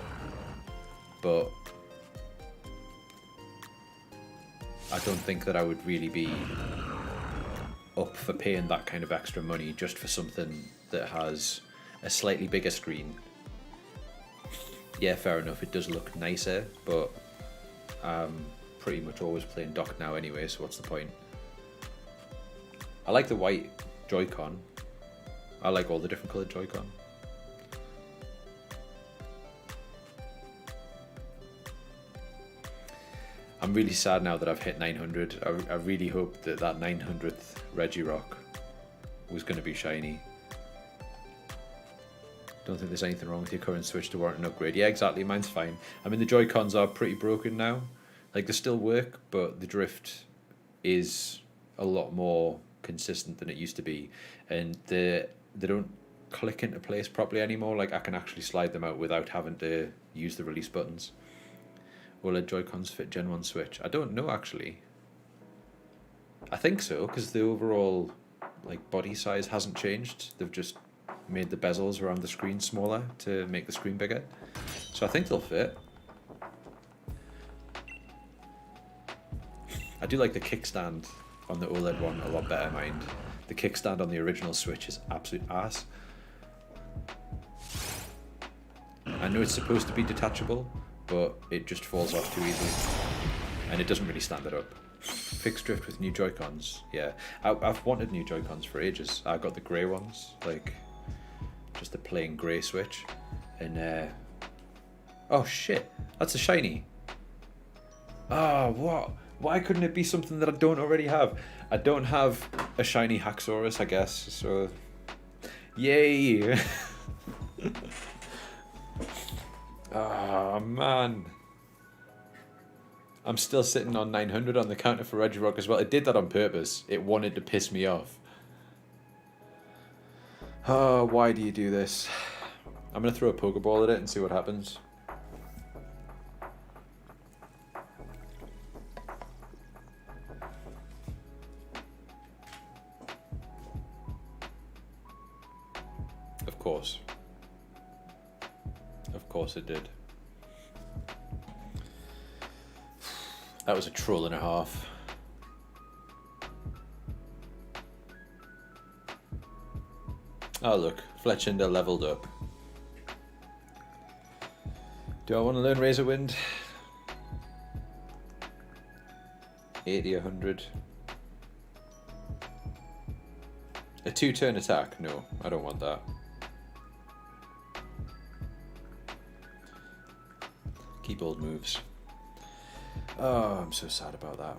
but I don't think that I would really be up for paying that kind of extra money just for something that has a slightly bigger screen. Yeah, fair enough, it does look nicer, but I'm pretty much always playing docked now anyway, so what's the point? I like the white Joy-Con. I like all the different coloured Joy-Con. I'm really sad now that I've hit 900. I really hoped that 900th Regirock was going to be shiny. Don't think there's anything wrong with your current Switch to warrant an upgrade. Yeah, exactly, mine's fine. I mean, the Joy-Cons are pretty broken now. Like, they still work, but the drift is a lot more consistent than it used to be. And they don't click into place properly anymore. Like, I can actually slide them out without having to use the release buttons. OLED Joy-Cons fit Gen 1 Switch? I don't know, actually. I think so, because the overall like body size hasn't changed. They've just made the bezels around the screen smaller to make the screen bigger. So I think they'll fit. I do like the kickstand on the OLED one a lot better, mind. The kickstand on the original Switch is absolute ass. I know it's supposed to be detachable, but it just falls off too easily. And it doesn't really stand it up. Fixed drift with new Joy-Cons. Yeah, I've wanted new Joy-Cons for ages. I got the grey ones, like just the plain grey Switch. And oh shit, that's a shiny. Oh, what? Why couldn't it be something that I don't already have? I don't have a shiny Haxorus, I guess, so yay. Oh man, I'm still sitting on 900 on the counter for Regirock as well. It did that on purpose. It wanted to piss me off. Oh, why do you do this? I'm going to throw a Pokeball at it and see what happens. Of course. Of course it did. That was a troll and a half. Oh look, Fletchinder leveled up. Do I want to learn Razor Wind? 80, 100. A 2-turn attack? No, I don't want that. Keep old moves. Oh, I'm so sad about that.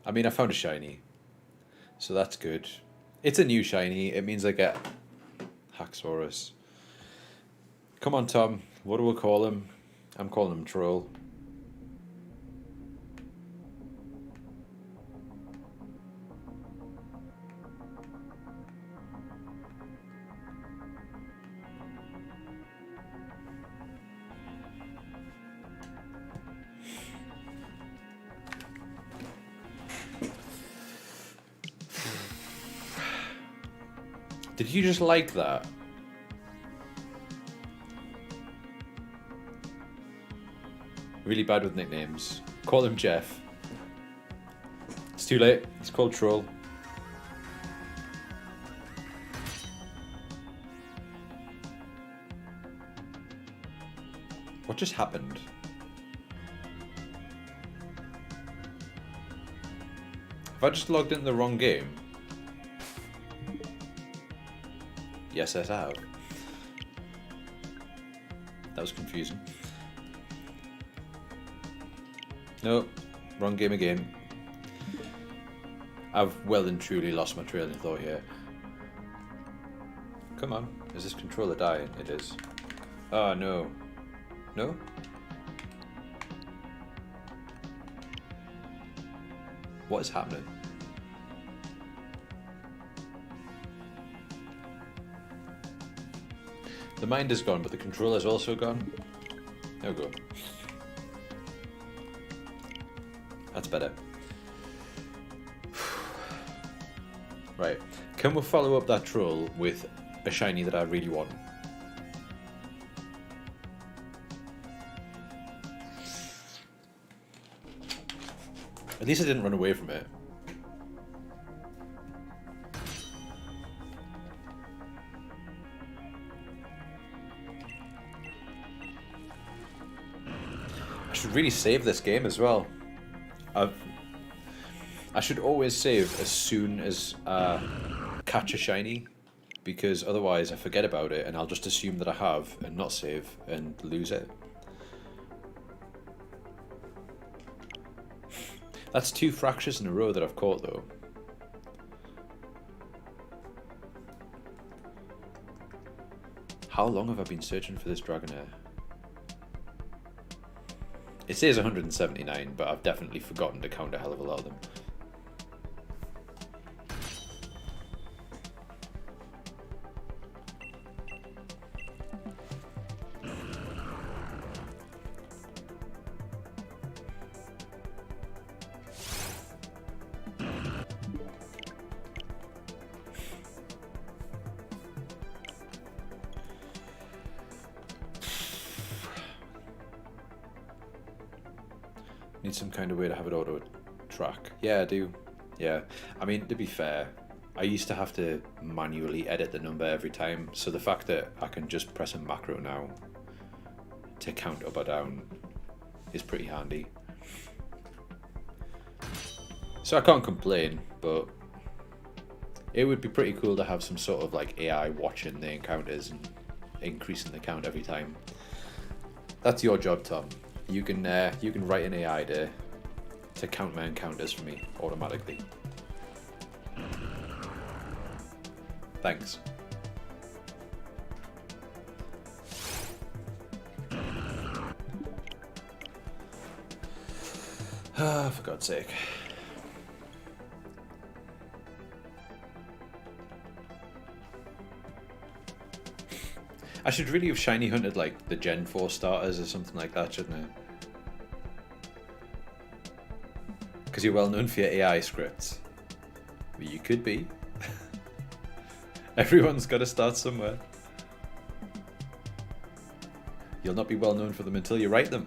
I mean, I found a shiny, so that's good. It's a new shiny. It means I get Haxorus. Come on, Tom. What do we call him? I'm calling him Troll. Did you just like that? Really bad with nicknames. Call him Jeff. It's too late. It's called Troll. What just happened? Have I just logged into the wrong game? Yes, I have. That was confusing. No, wrong game again. I've well and truly lost my trail of thought here. Come on, is this controller dying? It is. Oh no. No? What is happening? The mind is gone, but the controller's also gone. There we go. That's better. Right. Can we follow up that troll with a shiny that I really want? At least I didn't run away from it. I should really save this game as well. I should always save as soon as catch a shiny, because otherwise I forget about it and I'll just assume that I have and not save and lose it. That's 2 fractures in a row that I've caught though. How long have I been searching for this Dragonair? It says 179, but I've definitely forgotten to count a hell of a lot of them. Need some kind of way to have it auto track. Yeah, I do. Yeah. I mean, to be fair, I used to have to manually edit the number every time, so the fact that I can just press a macro now to count up or down is pretty handy. So I can't complain, but it would be pretty cool to have some sort of like AI watching the encounters and increasing the count every time. That's your job, Tom. You can write an AI to count my encounters for me automatically. Thanks. Ah, for God's sake. I should really have shiny hunted like the Gen 4 starters or something like that, shouldn't I? Because you're well known for your AI scripts. But you could be. Everyone's got to start somewhere. You'll not be well known for them until you write them.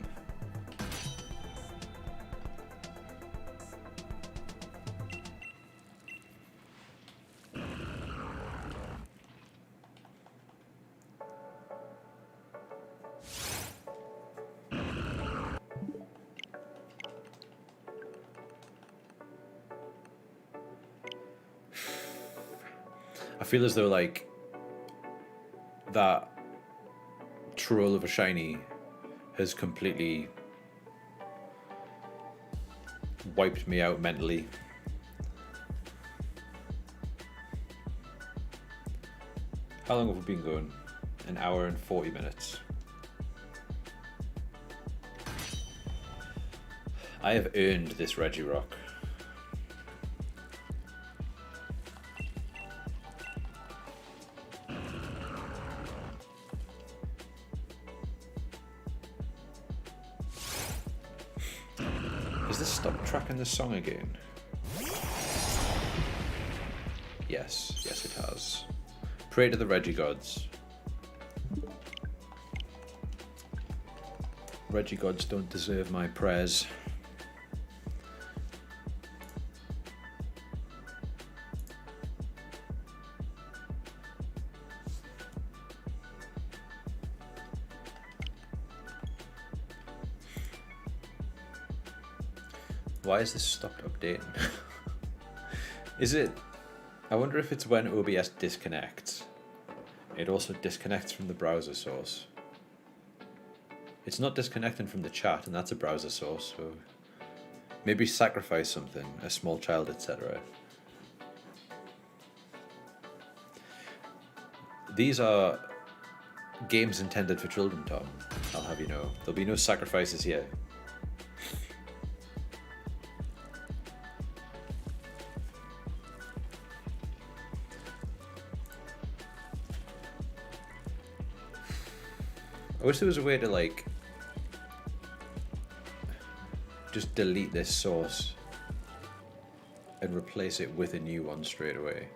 I feel as though like that troll of a shiny has completely wiped me out mentally. How long have we been going? An hour and 40 minutes. I have earned this Regirock. Has this stopped tracking the song again? Yes, yes it has. Pray to the Regigods. Regigods don't deserve my prayers. Why is this stopped updating? Is it? I wonder if it's when OBS disconnects. It also disconnects from the browser source. It's not disconnecting from the chat, and that's a browser source, so maybe sacrifice something, a small child, etc. These are games intended for children, Tom. I'll have you know. There'll be no sacrifices here. I wish there was a way to like just delete this source and replace it with a new one straight away.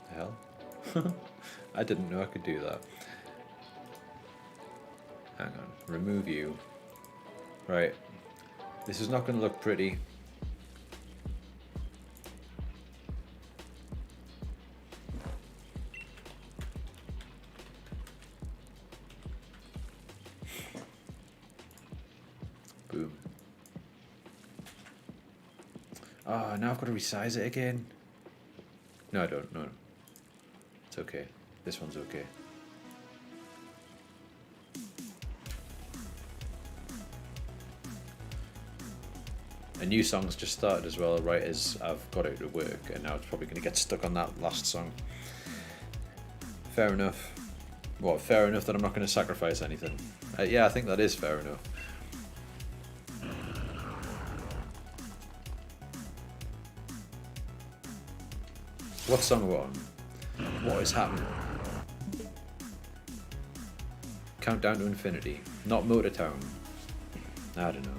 The hell? I didn't know I could do that. Hang on, remove you. Right, this is not going to look pretty. Boom. Oh, now I've got to resize it again. No, I don't. No. It's okay. This one's okay. A new song's just started as well, right as I've got it to work, and now it's probably going to get stuck on that last song. Fair enough. Well, fair enough that I'm not going to sacrifice anything. Yeah, I think that is fair enough. What song are we on? What is happening? Countdown to Infinity. Not Motortown. I don't know.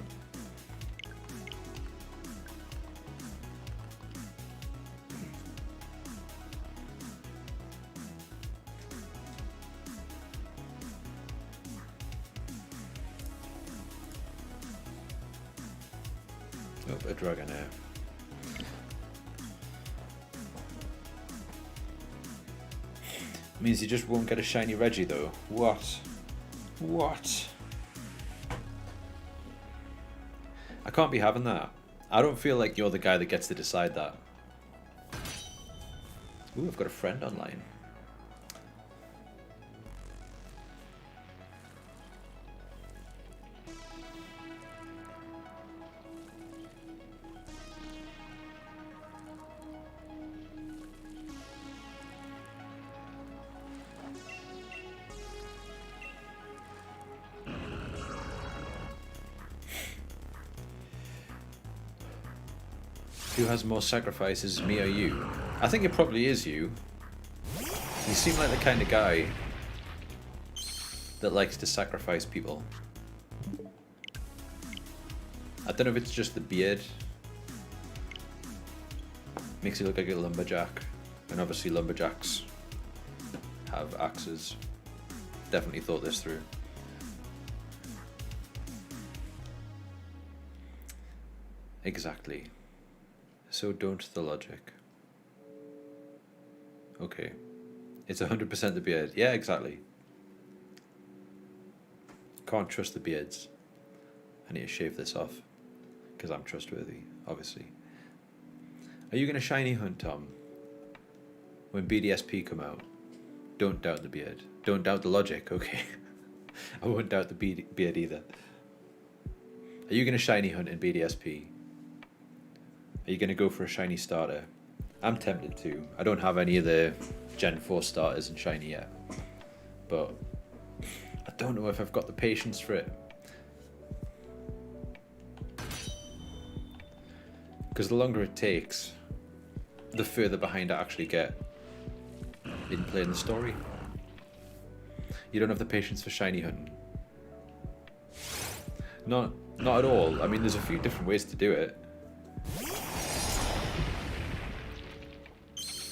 Oh, a Dragonair. Means you just won't get a shiny Reggie though. What? What? I can't be having that. I don't feel like you're the guy that gets to decide that. Ooh, I've got a friend online. Who has more sacrifices, me or you? I think it probably is you. You seem like the kind of guy that likes to sacrifice people. I don't know if it's just the beard. Makes you look like a lumberjack. And obviously lumberjacks have axes. Definitely thought this through. Exactly. So don't the logic. Okay. It's 100% the beard. Yeah, exactly. Can't trust the beards. I need to shave this off. Because I'm trustworthy, obviously. Are you going to shiny hunt, Tom? When BDSP come out? Don't doubt the beard. Don't doubt the logic, okay. I won't doubt the beard either. Are you going to shiny hunt in BDSP? Are you going to go for a shiny starter? I'm tempted to. I don't have any of the Gen 4 starters in shiny yet. But I don't know if I've got the patience for it. Because the longer it takes, the further behind I actually get in playing the story. You don't have the patience for shiny hunting. Not at all. I mean, there's a few different ways to do it.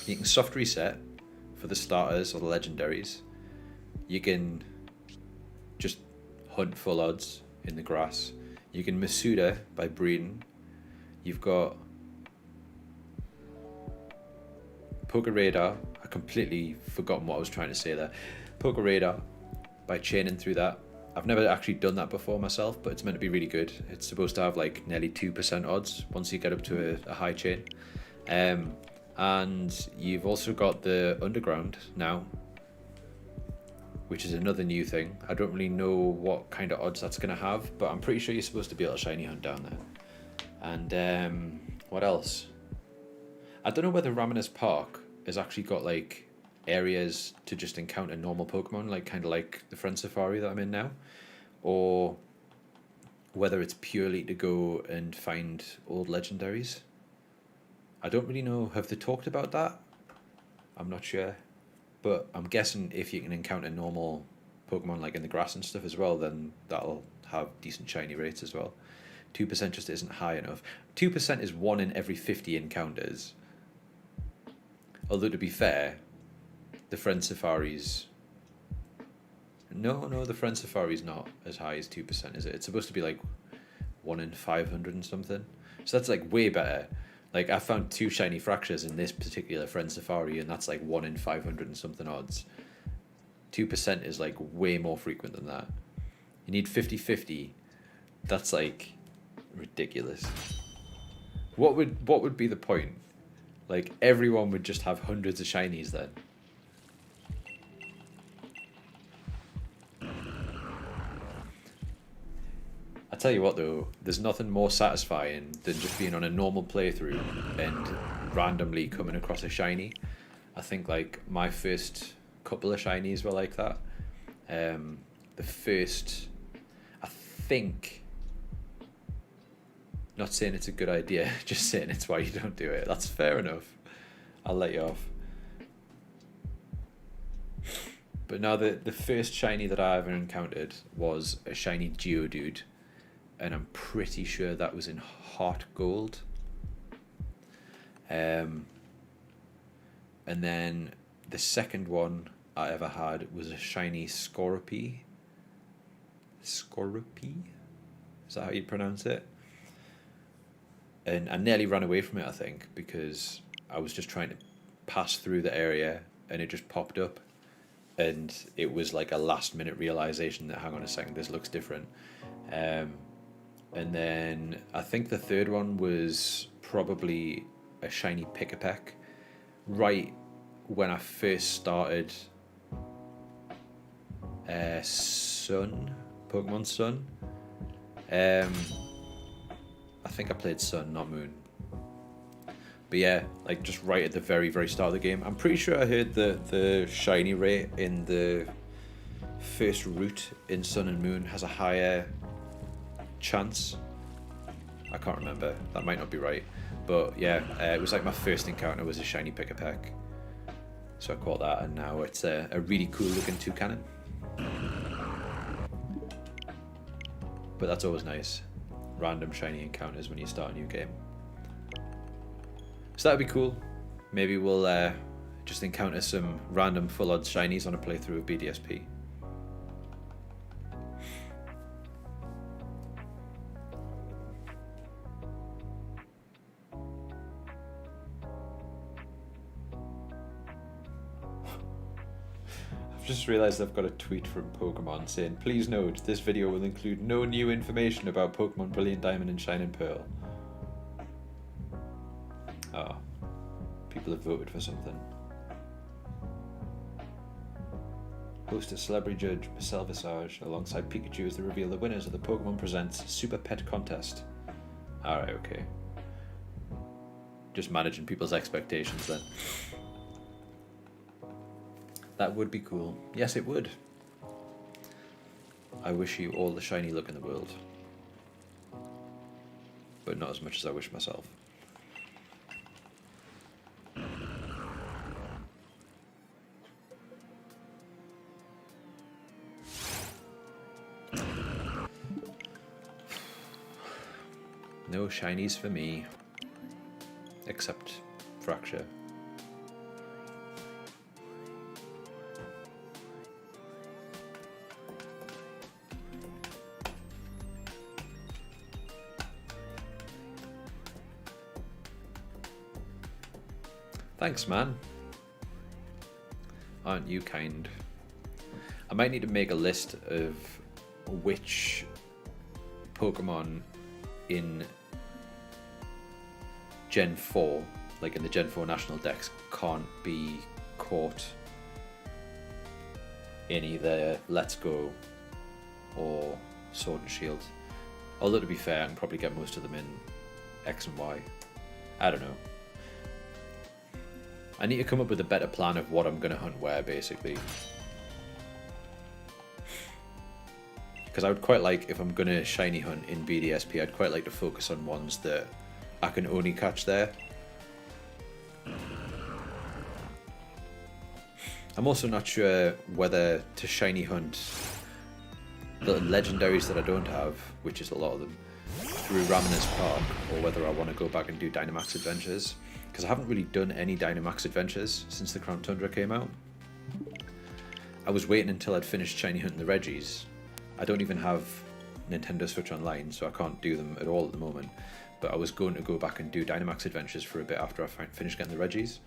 You can soft reset for the starters or the legendaries. You can just hunt full odds in the grass. You can Masuda by breeding. You've got Poke Radar. I completely forgotten what I was trying to say there. Poke Radar by chaining through that. I've never actually done that before myself, but it's meant to be really good. It's supposed to have like nearly 2% odds once you get up to a high chain. And you've also got the Underground now, which is another new thing. I don't really know what kind of odds that's going to have, but I'm pretty sure you're supposed to be able to shiny hunt down there. And what else? I don't know whether Raminus Park has actually got like areas to just encounter normal Pokemon, like kind of like the Friend Safari that I'm in now, or whether it's purely to go and find old legendaries. I don't really know. Have they talked about that? I'm not sure, but I'm guessing if you can encounter normal Pokemon like in the grass and stuff as well, then that'll have decent shiny rates as well. 2% just isn't high enough. 2% is 1 in every 50 encounters. Although to be fair, the Friend Safari's... No, the Friend Safari's not as high as 2%, is it? It's supposed to be like 1 in 500 and something. So that's like way better. Like I found 2 shiny fractures in this particular Friend Safari, and that's like 1 in 500 and something odds. 2% is like way more frequent than that. You need 50-50. That's like ridiculous. What would be the point? Like everyone would just have hundreds of shinies then. I tell you what though, there's nothing more satisfying than just being on a normal playthrough and randomly coming across a shiny. I think like my first couple of shinies were like that. The first, I think, not saying it's a good idea, just saying it's why you don't do it. That's fair enough. I'll let you off. But now the first shiny that I ever encountered was a shiny Geodude. And I'm pretty sure that was in Heart Gold. And then the second one I ever had was a shiny Scorpy. Scorpy? Is that how you pronounce it? And I nearly ran away from it, I think, because I was just trying to pass through the area and it just popped up. And it was like a last minute realization that, hang on a second, this looks different. And then I think the third one was probably a shiny Pick-a-Peck. Right when I first started Pokemon Sun. I think I played Sun, not Moon. But yeah, like just right at the very, very start of the game. I'm pretty sure I heard the shiny rate in the first route in Sun and Moon has a higher chance. I can't remember. That might not be right. But yeah, it was like my first encounter was a shiny Pick-a-Peck. So I caught that, and now it's a really cool looking toucan. But that's always nice. Random shiny encounters when you start a new game. So that'd be cool. Maybe we'll just encounter some random full odds shinies on a playthrough of BDSP. Just realised I've got a tweet from Pokemon saying, please note, this video will include no new information about Pokemon Brilliant Diamond and Shining Pearl. Oh, people have voted for something. Host a celebrity judge, Marcel Visage, alongside Pikachu as they reveal the winners of the Pokemon Presents Super Pet Contest. Alright, okay. Just managing people's expectations then. That would be cool. Yes, it would. I wish you all the shiny luck in the world. But not as much as I wish myself. No shinies for me. Except Fracture. Thanks, man. Aren't you kind? I might need to make a list of which Pokemon in Gen 4, like in the Gen 4 National Dex, can't be caught in either Let's Go or Sword and Shield. Although, to be fair, I can probably get most of them in X and Y. I don't know. I need to come up with a better plan of what I'm going to hunt where, basically. Because I would quite like, if I'm going to shiny hunt in BDSP, I'd quite like to focus on ones that I can only catch there. I'm also not sure whether to shiny hunt the legendaries that I don't have, which is a lot of them, through Raminus Park, or whether I want to go back and do Dynamax Adventures. Because I haven't really done any Dynamax Adventures since the Crown Tundra came out. I was waiting until I'd finished shiny hunting the Regis. I don't even have Nintendo Switch Online, so I can't do them at all at the moment. But I was going to go back and do Dynamax Adventures for a bit after I finished getting the Regis.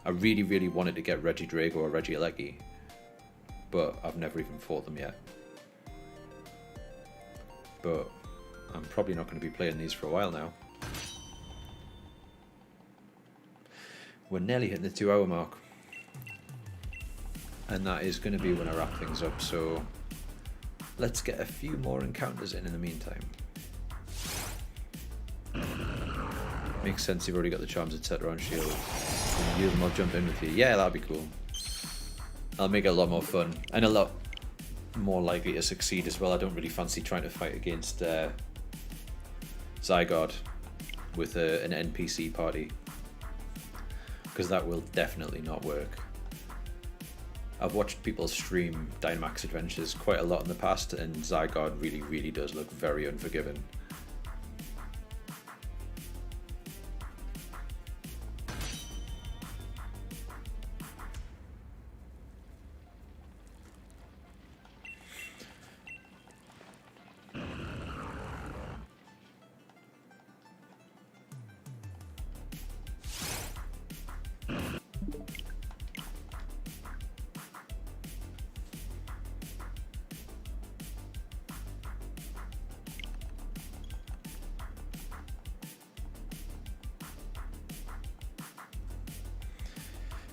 I really, really wanted to get Regidrago or Regieleki, but I've never even fought them yet. But I'm probably not going to be playing these for a while now. We're nearly hitting the 2 hour mark. And that is going to be when I wrap things up, so let's get a few more encounters in the meantime. Makes sense, you've already got the charms, etc. on Shield. And you them all jump in with you. Yeah, that'd be cool. That'll make it a lot more fun. And a lot more likely to succeed as well. I don't really fancy trying to fight against Zygarde with an NPC party, because that will definitely not work. I've watched people stream Dynamax Adventures quite a lot in the past, and Zygarde really, really does look very unforgiving.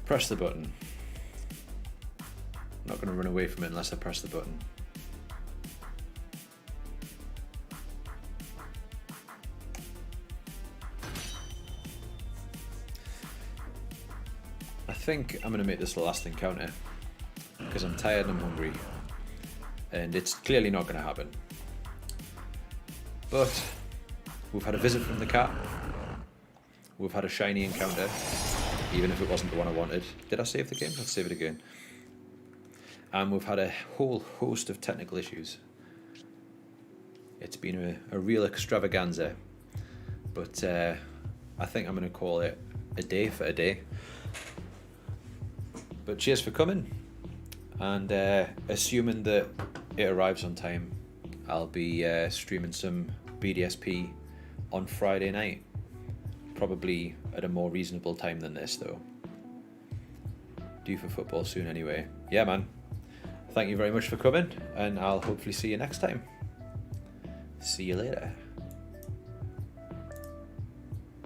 Press the button. I'm not going to run away from it unless I press the button. I think I'm going to make this the last encounter, because I'm tired and I'm hungry, and it's clearly not going to happen. But we've had a visit from the cat, We've had a shiny encounter, even if it wasn't the one I wanted. Did I save the game? Let's save it again. And we've had a whole host of technical issues. It's been a real extravaganza, but I think I'm going to call it a day for a day. But cheers for coming, and assuming that it arrives on time, I'll be streaming some BDSP on Friday night, probably at a more reasonable time than this though. Due for football soon anyway. Yeah man, thank you very much for coming, and I'll hopefully see you next time. See you later.